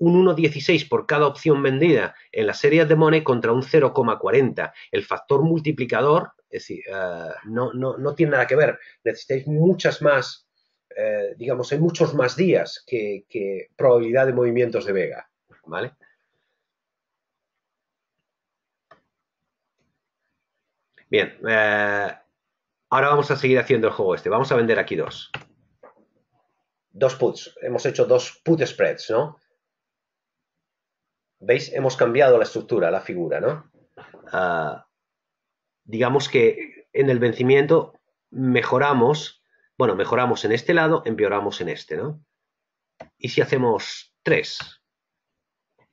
Un 1,16 por cada opción vendida en las series de Money contra un 0,40. El factor multiplicador, es decir, no tiene nada que ver. Necesitáis muchas más, digamos, hay muchos más días que probabilidad de movimientos de Vega, ¿vale? Bien, ahora vamos a seguir haciendo el juego este. Vamos a vender aquí dos puts. Hemos hecho dos put spreads, ¿no? ¿Veis? Hemos cambiado la estructura, la figura, ¿no? Digamos que en el vencimiento mejoramos, bueno, mejoramos en este lado, empeoramos en este, ¿no? ¿Y si hacemos 3?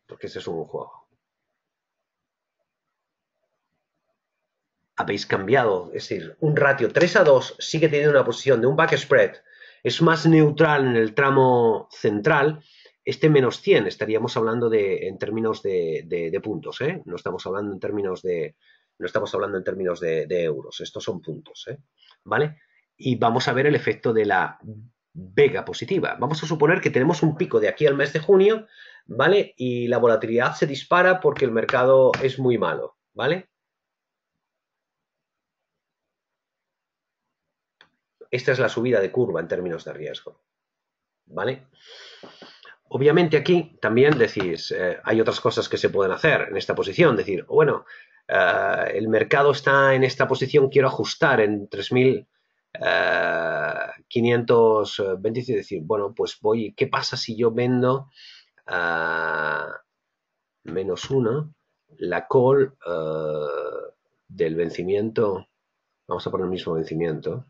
Porque ese es un juego. Habéis cambiado, es decir, un ratio 3-2 sigue teniendo una posición de un back spread, es más neutral en el tramo central. Este menos 100 estaríamos hablando en términos de puntos, ¿eh? No estamos hablando en términos de euros, estos son puntos, ¿eh? ¿Vale? Y vamos a ver el efecto de la vega positiva. Vamos a suponer que tenemos un pico de aquí al mes de junio, ¿vale? Y la volatilidad se dispara porque el mercado es muy malo, ¿vale? Esta es la subida de curva en términos de riesgo, ¿vale? Obviamente aquí también decís, hay otras cosas que se pueden hacer en esta posición, decir, bueno, el mercado está en esta posición, quiero ajustar en 3.520, decir, bueno, pues voy, ¿qué pasa si yo vendo menos 1, la call del vencimiento, vamos a poner el mismo vencimiento,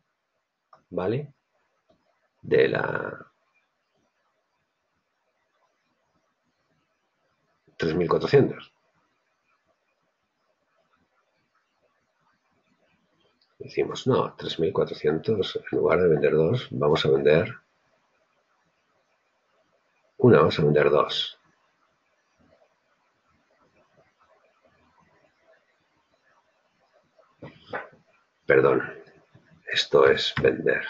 ¿vale? De la 3.400. Decimos, no, 3.400, en lugar de vender dos, vamos a vender una, vamos a vender dos. Perdón, esto es vender.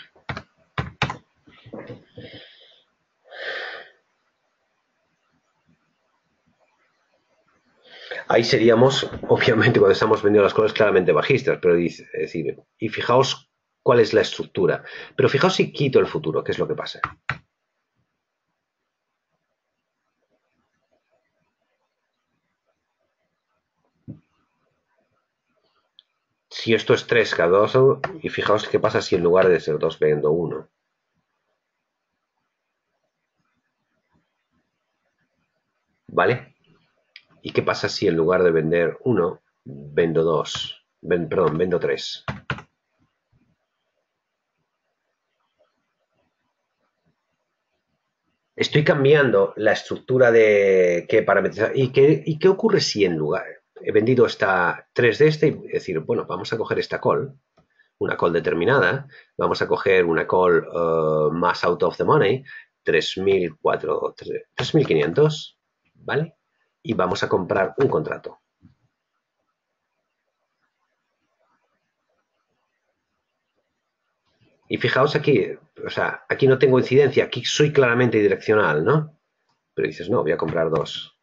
Ahí seríamos, obviamente, cuando estamos vendiendo las cosas claramente bajistas, pero es decir, y fijaos cuál es la estructura. Pero fijaos si quito el futuro, ¿qué es lo que pasa? Si esto es 3 cada 2, y fijaos qué pasa si en lugar de ser 2 vendo 1. ¿Vale? ¿Y qué pasa si en lugar de vender 1, vendo 2? Perdón, vendo 3. Estoy cambiando la estructura de qué parametrizar. ¿Y qué ocurre si en lugar he vendido esta 3 de este? Y decir, bueno, vamos a coger esta call, una call determinada, vamos a coger una call más out of the money, 3.500, ¿vale? Y vamos a comprar un contrato. Y fijaos aquí, o sea, aquí no tengo incidencia, aquí soy claramente direccional, ¿no? Pero dices, no, voy a comprar dos.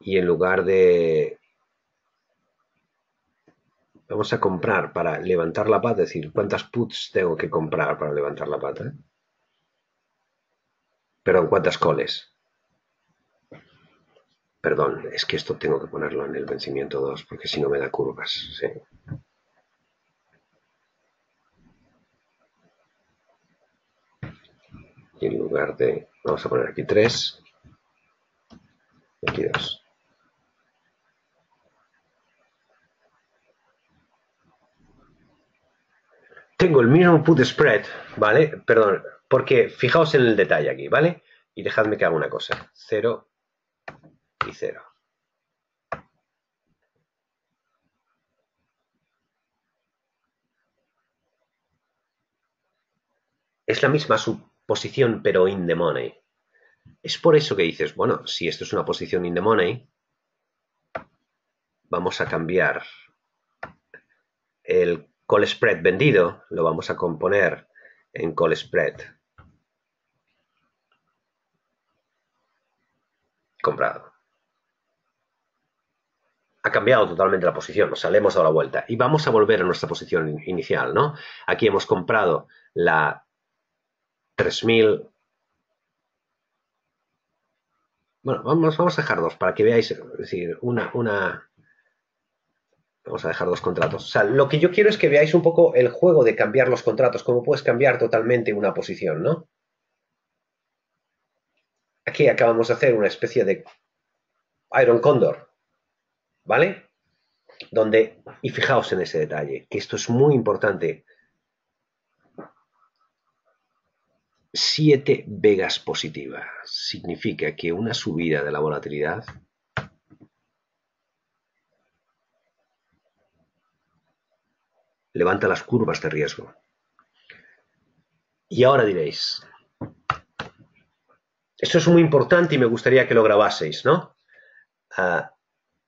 Y en lugar de... Vamos a comprar para levantar la pata, es decir, ¿cuántas puts tengo que comprar para levantar la pata? Perdón, ¿cuántas calls? Perdón, es que esto tengo que ponerlo en el vencimiento 2 porque si no me da curvas. Sí. Y en lugar de... Vamos a poner aquí 3, aquí 2. Tengo el mismo put spread, ¿vale? Perdón, porque fijaos en el detalle aquí, ¿vale? Y dejadme que haga una cosa. 0 y 0. es la misma posición, pero in the money. Es por eso que dices, bueno, si esto es una posición in the money, vamos a cambiar el call spread vendido, lo vamos a componer en call spread comprado. Ha cambiado totalmente la posición, o sea, le hemos dado la vuelta. Y vamos a volver a nuestra posición inicial, ¿no? Aquí hemos comprado la 3000. Bueno, vamos a dejar dos para que veáis, es decir, vamos a dejar dos contratos. O sea, lo que yo quiero es que veáis un poco el juego de cambiar los contratos, cómo puedes cambiar totalmente una posición, ¿no? Aquí acabamos de hacer una especie de Iron Condor, ¿vale? Y fijaos en ese detalle, que esto es muy importante. 7 vegas positiva significa que una subida de la volatilidad levanta las curvas de riesgo. Y ahora diréis, esto es muy importante y me gustaría que lo grabaseis, ¿no?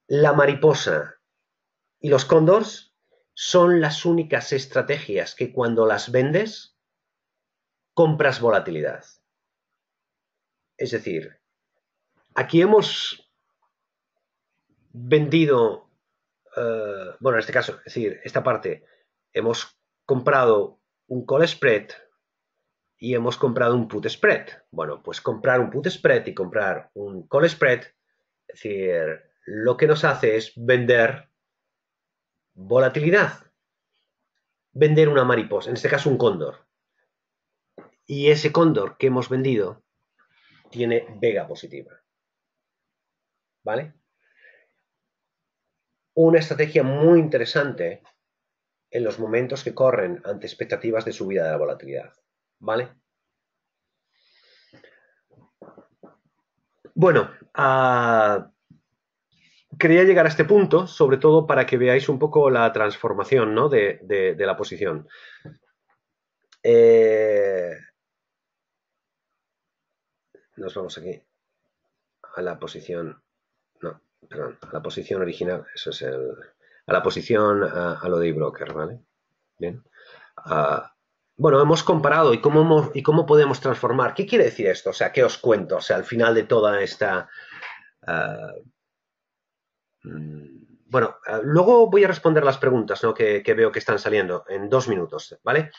La mariposa y los cóndors son las únicas estrategias que cuando las vendes, compras volatilidad. Es decir, aquí hemos vendido, bueno, en este caso, es decir, esta parte, hemos comprado un call spread y hemos comprado un put spread. Bueno, pues comprar un put spread y comprar un call spread, es decir, lo que nos hace es vender volatilidad, vender una mariposa, en este caso un cóndor. Y ese cóndor que hemos vendido tiene vega positiva. ¿Vale? Una estrategia muy interesante en los momentos que corren ante expectativas de subida de la volatilidad. ¿Vale? Bueno, quería llegar a este punto, sobre todo para que veáis un poco la transformación, ¿no? de la posición. Nos vamos aquí a la posición, no, perdón, a la posición original, eso es a la posición a lo de eBroker, ¿vale? Bien. Bueno, hemos comparado y cómo podemos transformar. ¿Qué quiere decir esto? O sea, ¿qué os cuento? O sea, al final de toda esta... bueno, luego voy a responder las preguntas, ¿no? que veo que están saliendo en 2 minutos, ¿vale?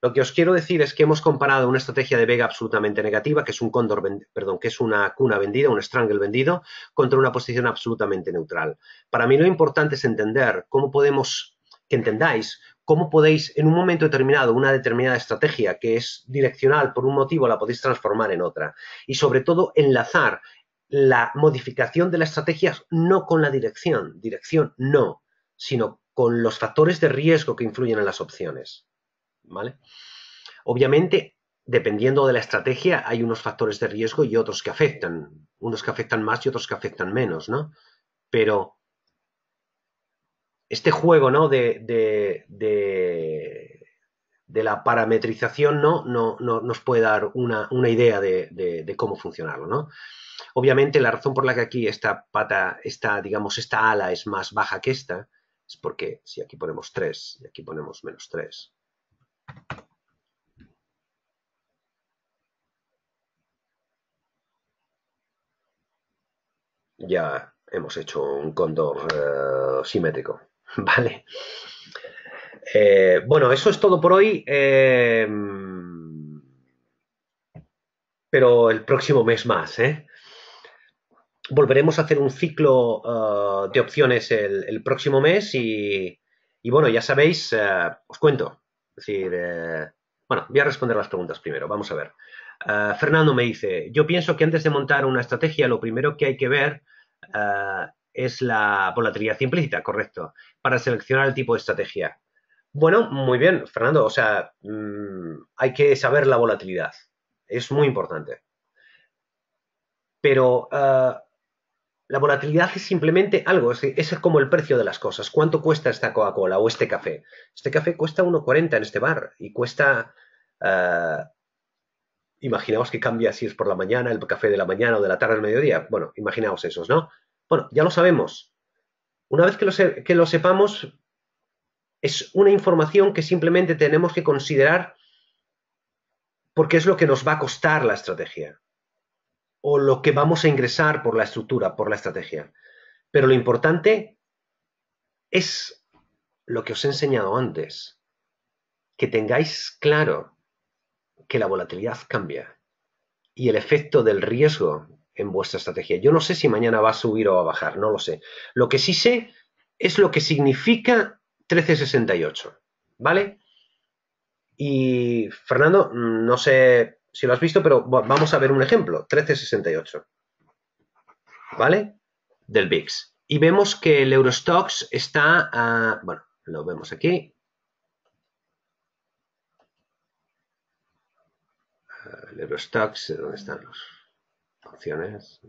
Lo que os quiero decir es que hemos comparado una estrategia de vega absolutamente negativa, que es un cóndor, perdón, que es una cuna vendida, un strangle vendido, contra una posición absolutamente neutral. Para mí lo importante es entender cómo podemos, que entendáis cómo podéis, en un momento determinado, una determinada estrategia que es direccional por un motivo, la podéis transformar en otra. Y sobre todo, enlazar la modificación de la estrategia no con la dirección no, sino con los factores de riesgo que influyen en las opciones. ¿Vale? Obviamente, dependiendo de la estrategia, hay unos factores de riesgo y otros que afectan. Unos que afectan más y otros que afectan menos, ¿no? Pero este juego, ¿no? de la parametrización, ¿no? nos puede dar una idea de cómo funcionarlo, ¿no? Obviamente, la razón por la que aquí esta pata, digamos, esta ala es más baja que esta, es porque si aquí ponemos 3 y aquí ponemos menos 3, ya hemos hecho un cóndor simétrico, ¿vale? Bueno, eso es todo por hoy, pero el próximo mes más, ¿eh? Volveremos a hacer un ciclo de opciones el próximo mes y bueno, ya sabéis, os cuento. Es decir, bueno, voy a responder las preguntas primero, vamos a ver. Fernando me dice, yo pienso que antes de montar una estrategia lo primero que hay que ver es la volatilidad implícita, correcto, para seleccionar el tipo de estrategia. Bueno, muy bien, Fernando, o sea, hay que saber la volatilidad, es muy importante. Pero la volatilidad es simplemente algo, es como el precio de las cosas. ¿Cuánto cuesta esta Coca-Cola o este café? Este café cuesta 1,40 en este bar y cuesta Imaginaos que cambia si es por la mañana, el café de la mañana o de la tarde al mediodía. Bueno, imaginaos esos, ¿no? Bueno, ya lo sabemos. Una vez que lo sepamos, es una información que simplemente tenemos que considerar porque es lo que nos va a costar la estrategia o lo que vamos a ingresar por la estructura, por la estrategia. Pero lo importante es lo que os he enseñado antes, que tengáis claro que la volatilidad cambia y el efecto del riesgo en vuestra estrategia. Yo no sé si mañana va a subir o va a bajar, no lo sé. Lo que sí sé es lo que significa 1368, ¿vale? Y Fernando, no sé si lo has visto, pero vamos a ver un ejemplo, 1368, ¿vale? Del VIX. Y vemos que el Eurostoxx está, bueno, lo vemos aquí. El Eurostoxx, ¿dónde están las opciones?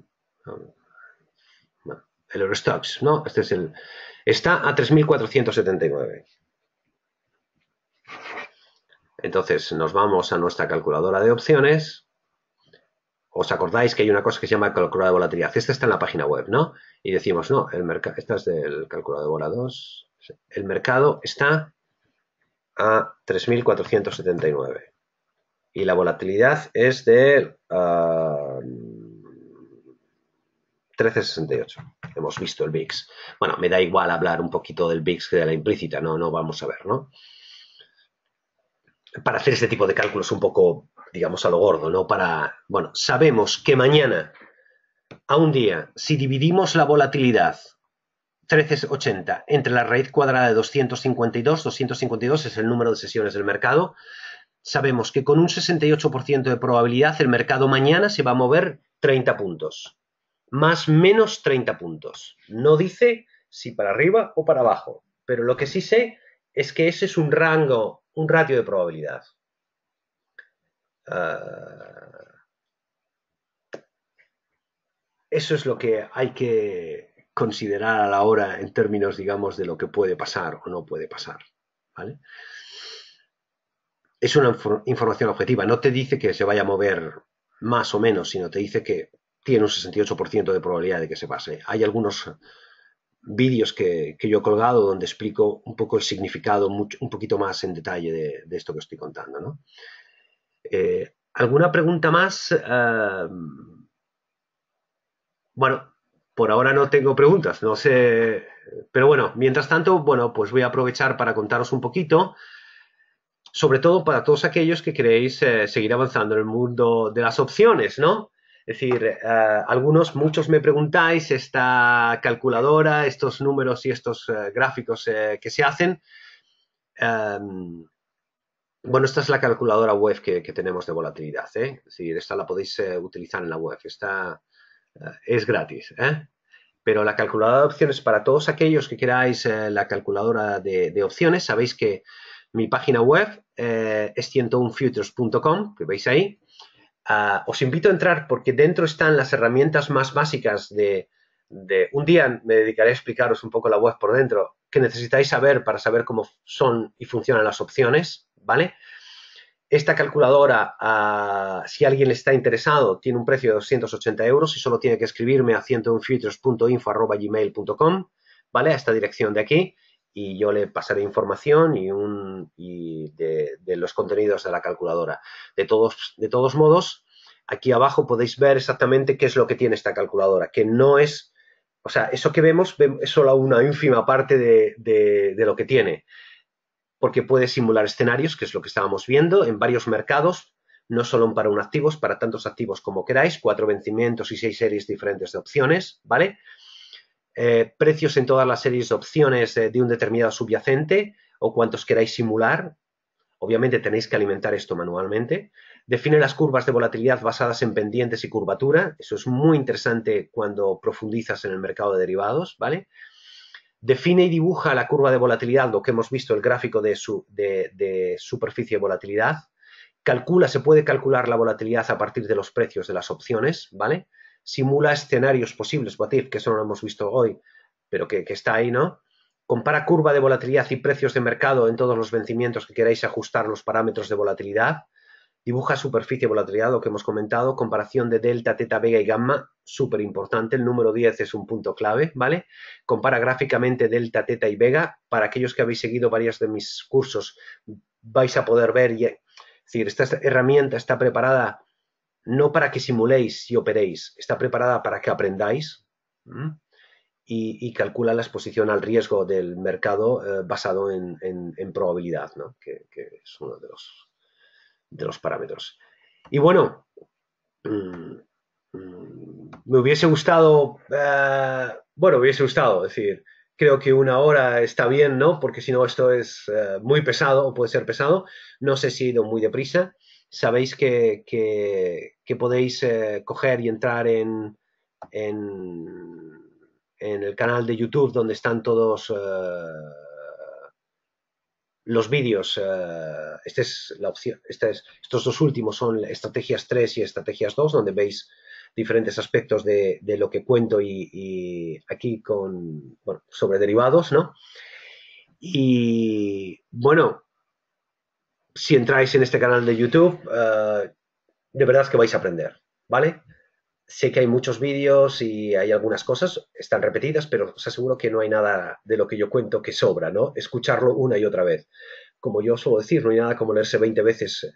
Bueno, el Eurostoxx, ¿no? Este es está a 3.479. Entonces nos vamos a nuestra calculadora de opciones. ¿Os acordáis que hay una cosa que se llama calculadora de volatilidad? Esta está en la página web, ¿no? Y decimos, no, el mercado, esta es del calculador de bola 2. El mercado está a 3.479 y la volatilidad es de 1368. Hemos visto el VIX. Bueno, me da igual hablar un poquito del VIX que de la implícita, no vamos a ver, ¿no? Para hacer este tipo de cálculos un poco, digamos, a lo gordo, ¿no? Bueno, sabemos que mañana, a un día, si dividimos la volatilidad 1380 entre la raíz cuadrada de 252 es el número de sesiones del mercado, sabemos que con un 68% de probabilidad el mercado mañana se va a mover 30 puntos. Más menos 30 puntos. No dice si para arriba o para abajo, pero lo que sí sé es que ese es un rango, un ratio de probabilidad. Eso es lo que hay que considerar a la hora en términos, digamos, de lo que puede pasar o no puede pasar, ¿vale? Es una información objetiva, no te dice que se vaya a mover más o menos, sino te dice que tiene un 68% de probabilidad de que se pase. Hay algunos vídeos que yo he colgado donde explico un poco el significado, un poquito más en detalle de esto que estoy contando, ¿no? ¿Alguna pregunta más? Bueno, por ahora no tengo preguntas, no sé, pero bueno, mientras tanto, bueno, pues voy a aprovechar para contaros un poquito, sobre todo para todos aquellos que queréis seguir avanzando en el mundo de las opciones, ¿no? Es decir, muchos me preguntáis esta calculadora, estos números y estos gráficos que se hacen. Bueno, esta es la calculadora web que tenemos de volatilidad, ¿eh? Es decir, esta la podéis utilizar en la web, esta es gratis, ¿eh? Pero la calculadora de opciones, para todos aquellos que queráis la calculadora de opciones, sabéis que mi página web es 101futures.com, que veis ahí. Os invito a entrar porque dentro están las herramientas más básicas un día me dedicaré a explicaros un poco la web por dentro, que necesitáis saber para saber cómo son y funcionan las opciones, ¿vale? Esta calculadora, si alguien le está interesado, tiene un precio de 280 euros y solo tiene que escribirme a 101futures.info@gmail.com, ¿vale? A esta dirección de aquí y yo le pasaré información y de los contenidos de la calculadora. De todos modos, aquí abajo podéis ver exactamente qué es lo que tiene esta calculadora, que no es, o sea, eso que vemos es solo una ínfima parte de lo que tiene, porque puede simular escenarios, que es lo que estábamos viendo, en varios mercados, no solo para un activo, para tantos activos como queráis, 4 vencimientos y 6 series diferentes de opciones, ¿vale? Precios en todas las series de opciones de un determinado subyacente o cuantos queráis simular. Obviamente tenéis que alimentar esto manualmente. Define las curvas de volatilidad basadas en pendientes y curvatura. Eso es muy interesante cuando profundizas en el mercado de derivados, ¿vale? Define y dibuja la curva de volatilidad, lo que hemos visto, el gráfico de superficie de volatilidad. Se puede calcular la volatilidad a partir de los precios de las opciones, ¿vale? Simula escenarios posibles, what if, que eso no lo hemos visto hoy, pero que está ahí, ¿no? Compara curva de volatilidad y precios de mercado en todos los vencimientos que queráis ajustar los parámetros de volatilidad. dibuja superficie, volatilidad, lo que hemos comentado, comparación de delta, teta, vega y gamma, súper importante, el número 10 es un punto clave, ¿vale? Compara gráficamente delta, teta y vega, para aquellos que habéis seguido varios de mis cursos vais a poder ver, es decir, esta herramienta está preparada no para que simuléis y operéis, está preparada para que aprendáis y calcula la exposición al riesgo del mercado basado en probabilidad, ¿no? que es uno de los parámetros. Y bueno, me hubiese gustado, bueno, me hubiese gustado, es decir, creo que una hora está bien, ¿no? Porque si no esto es muy pesado o puede ser pesado. No sé si he ido muy deprisa. Sabéis que podéis coger y entrar en, en el canal de YouTube donde están todos los vídeos. Esta es la opción. Estos dos últimos son estrategias 3 y estrategias 2, donde veis diferentes aspectos de lo que cuento y aquí bueno, sobre derivados, ¿no? Y bueno, si entráis en este canal de YouTube, de verdad es que vais a aprender, ¿vale? Sé que hay muchos vídeos y hay algunas cosas, están repetidas, pero os aseguro que no hay nada de lo que yo cuento que sobra, ¿no? Escucharlo una y otra vez. Como yo suelo decir, no hay nada como leerse 20 veces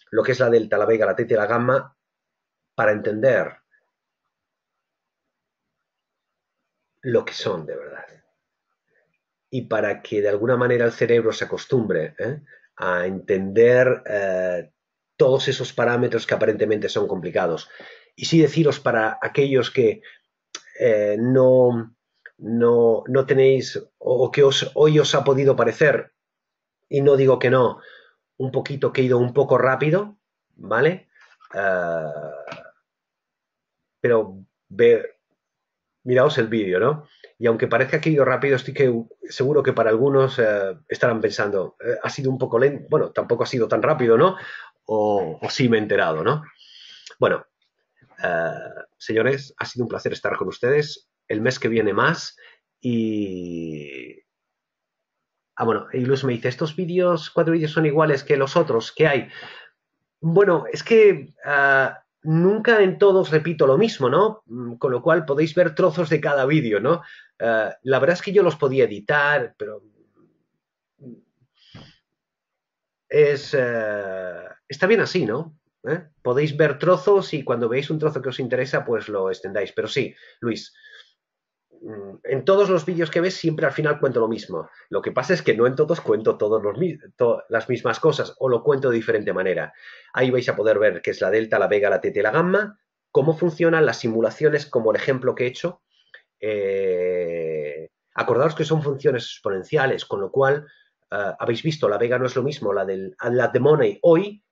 lo que es la delta, la vega, la teta y la gamma para entender lo que son de verdad. Y para que de alguna manera el cerebro se acostumbre a entender todos esos parámetros que aparentemente son complicados. Y sí deciros para aquellos que no tenéis o que hoy os ha podido parecer, y no digo que no, un poquito que he ido un poco rápido, ¿vale? Pero miraos el vídeo, ¿no? Y aunque parezca que he ido rápido, estoy seguro que para algunos estarán pensando, ha sido un poco lento, bueno, tampoco ha sido tan rápido, ¿no? O sí me he enterado, ¿no? Bueno, señores, ha sido un placer estar con ustedes. El mes que viene más y... Ah, bueno, y Luz me dice, ¿estos vídeos, 4 vídeos son iguales que los otros que hay? Bueno, es que nunca en todos repito lo mismo, ¿no? Con lo cual podéis ver trozos de cada vídeo, ¿no? La verdad es que yo los podía editar, pero está bien así, ¿no? Podéis ver trozos y cuando veáis un trozo que os interesa, pues lo extendáis. Pero sí, Luis, en todos los vídeos que ves siempre al final cuento lo mismo. Lo que pasa es que no en todos cuento las mismas cosas o lo cuento de diferente manera. Ahí vais a poder ver qué es la delta, la vega, la teta y la gamma, cómo funcionan las simulaciones como el ejemplo que he hecho. Acordaos que son funciones exponenciales, con lo cual habéis visto, la vega no es lo mismo, la de Money hoy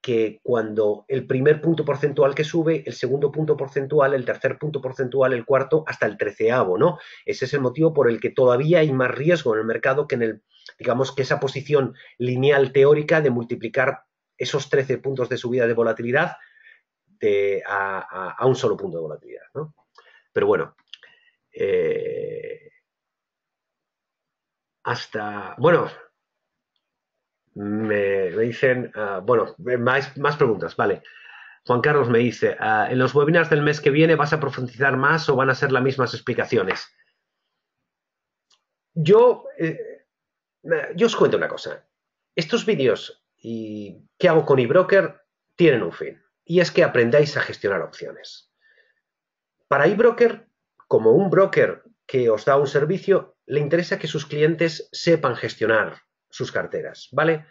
que cuando el primer punto porcentual que sube, el segundo punto porcentual, el tercer punto porcentual, el cuarto, hasta el 13º, ¿no? Ese es el motivo por el que todavía hay más riesgo en el mercado que digamos, que esa posición lineal teórica de multiplicar esos 13 puntos de subida de volatilidad a un solo punto de volatilidad, ¿no? Pero bueno, bueno, me dicen, bueno, más preguntas, vale. Juan Carlos me dice, ¿en los webinars del mes que viene vas a profundizar más o van a ser las mismas explicaciones? Yo os cuento una cosa. Estos vídeos que hago con eBroker tienen un fin, y es que aprendáis a gestionar opciones. Para eBroker, como un broker que os da un servicio, le interesa que sus clientes sepan gestionar sus carteras, ¿vale?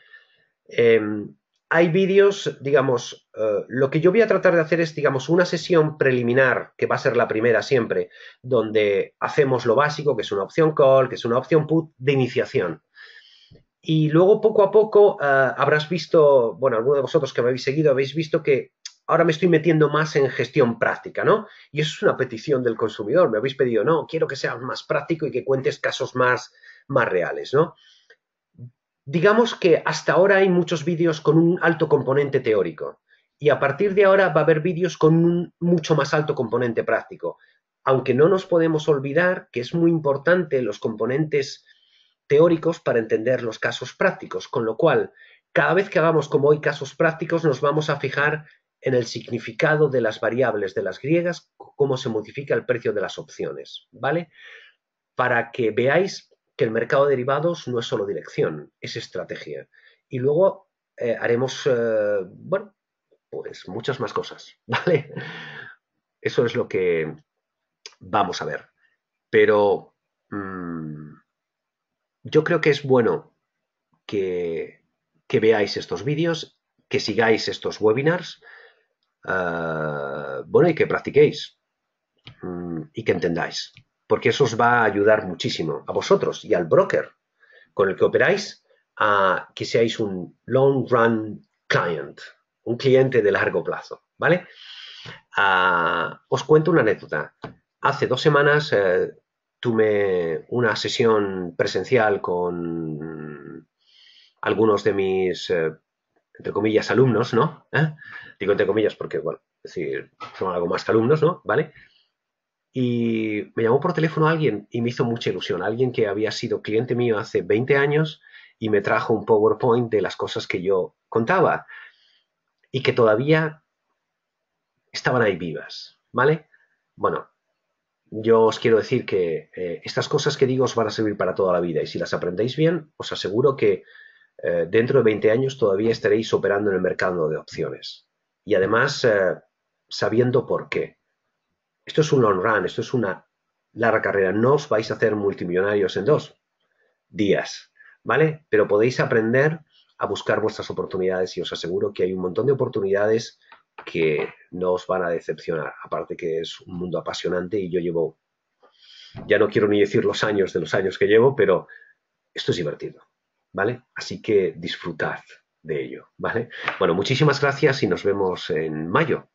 Hay vídeos, digamos, lo que yo voy a tratar de hacer es, digamos, una sesión preliminar, que va a ser la primera siempre, donde hacemos lo básico, que es una opción call, que es una opción put de iniciación. Y luego, poco a poco, habrás visto, bueno, alguno de vosotros que me habéis seguido, habéis visto que ahora me estoy metiendo más en gestión práctica, ¿no? Y eso es una petición del consumidor. Me habéis pedido, no, quiero que seas más práctico y que cuentes casos más reales, ¿no? Digamos que hasta ahora hay muchos vídeos con un alto componente teórico y a partir de ahora va a haber vídeos con un mucho más alto componente práctico. Aunque no nos podemos olvidar que es muy importante los componentes teóricos para entender los casos prácticos, con lo cual Cada vez que hagamos, como hoy, casos prácticos, nos vamos a fijar en el significado de las variables de las griegas, cómo se modifica el precio de las opciones, ¿vale? Para que veáis que el mercado de derivados no es solo dirección, es estrategia. Y luego haremos, bueno, pues muchas más cosas, ¿vale? Eso es lo que vamos a ver. Pero yo creo que es bueno que veáis estos vídeos, que sigáis estos webinars, bueno, y que practiquéis y que entendáis, porque eso os va a ayudar muchísimo a vosotros y al broker con el que operáis a que seáis un long run client, un cliente de largo plazo, ¿vale? Os cuento una anécdota. Hace 2 semanas tuve una sesión presencial con algunos de mis, entre comillas, alumnos, ¿no? Digo entre comillas porque, bueno, es decir, son algo más que alumnos, ¿no? ¿Vale? Y me llamó por teléfono alguien y me hizo mucha ilusión. Alguien que había sido cliente mío hace 20 años y me trajo un PowerPoint de las cosas que yo contaba y que todavía estaban ahí vivas, ¿vale? Bueno, yo os quiero decir que estas cosas que digo os van a servir para toda la vida y si las aprendéis bien, os aseguro que dentro de 20 años todavía estaréis operando en el mercado de opciones. Y además, sabiendo por qué. Esto es un long run, esto es una larga carrera. No os vais a hacer multimillonarios en 2 días, ¿vale? Pero podéis aprender a buscar vuestras oportunidades y os aseguro que hay un montón de oportunidades que no os van a decepcionar. Aparte que es un mundo apasionante y yo llevo, ya no quiero ni decir los años que llevo, pero esto es divertido, ¿vale? Así que disfrutad de ello, ¿vale? Bueno, muchísimas gracias y nos vemos en mayo.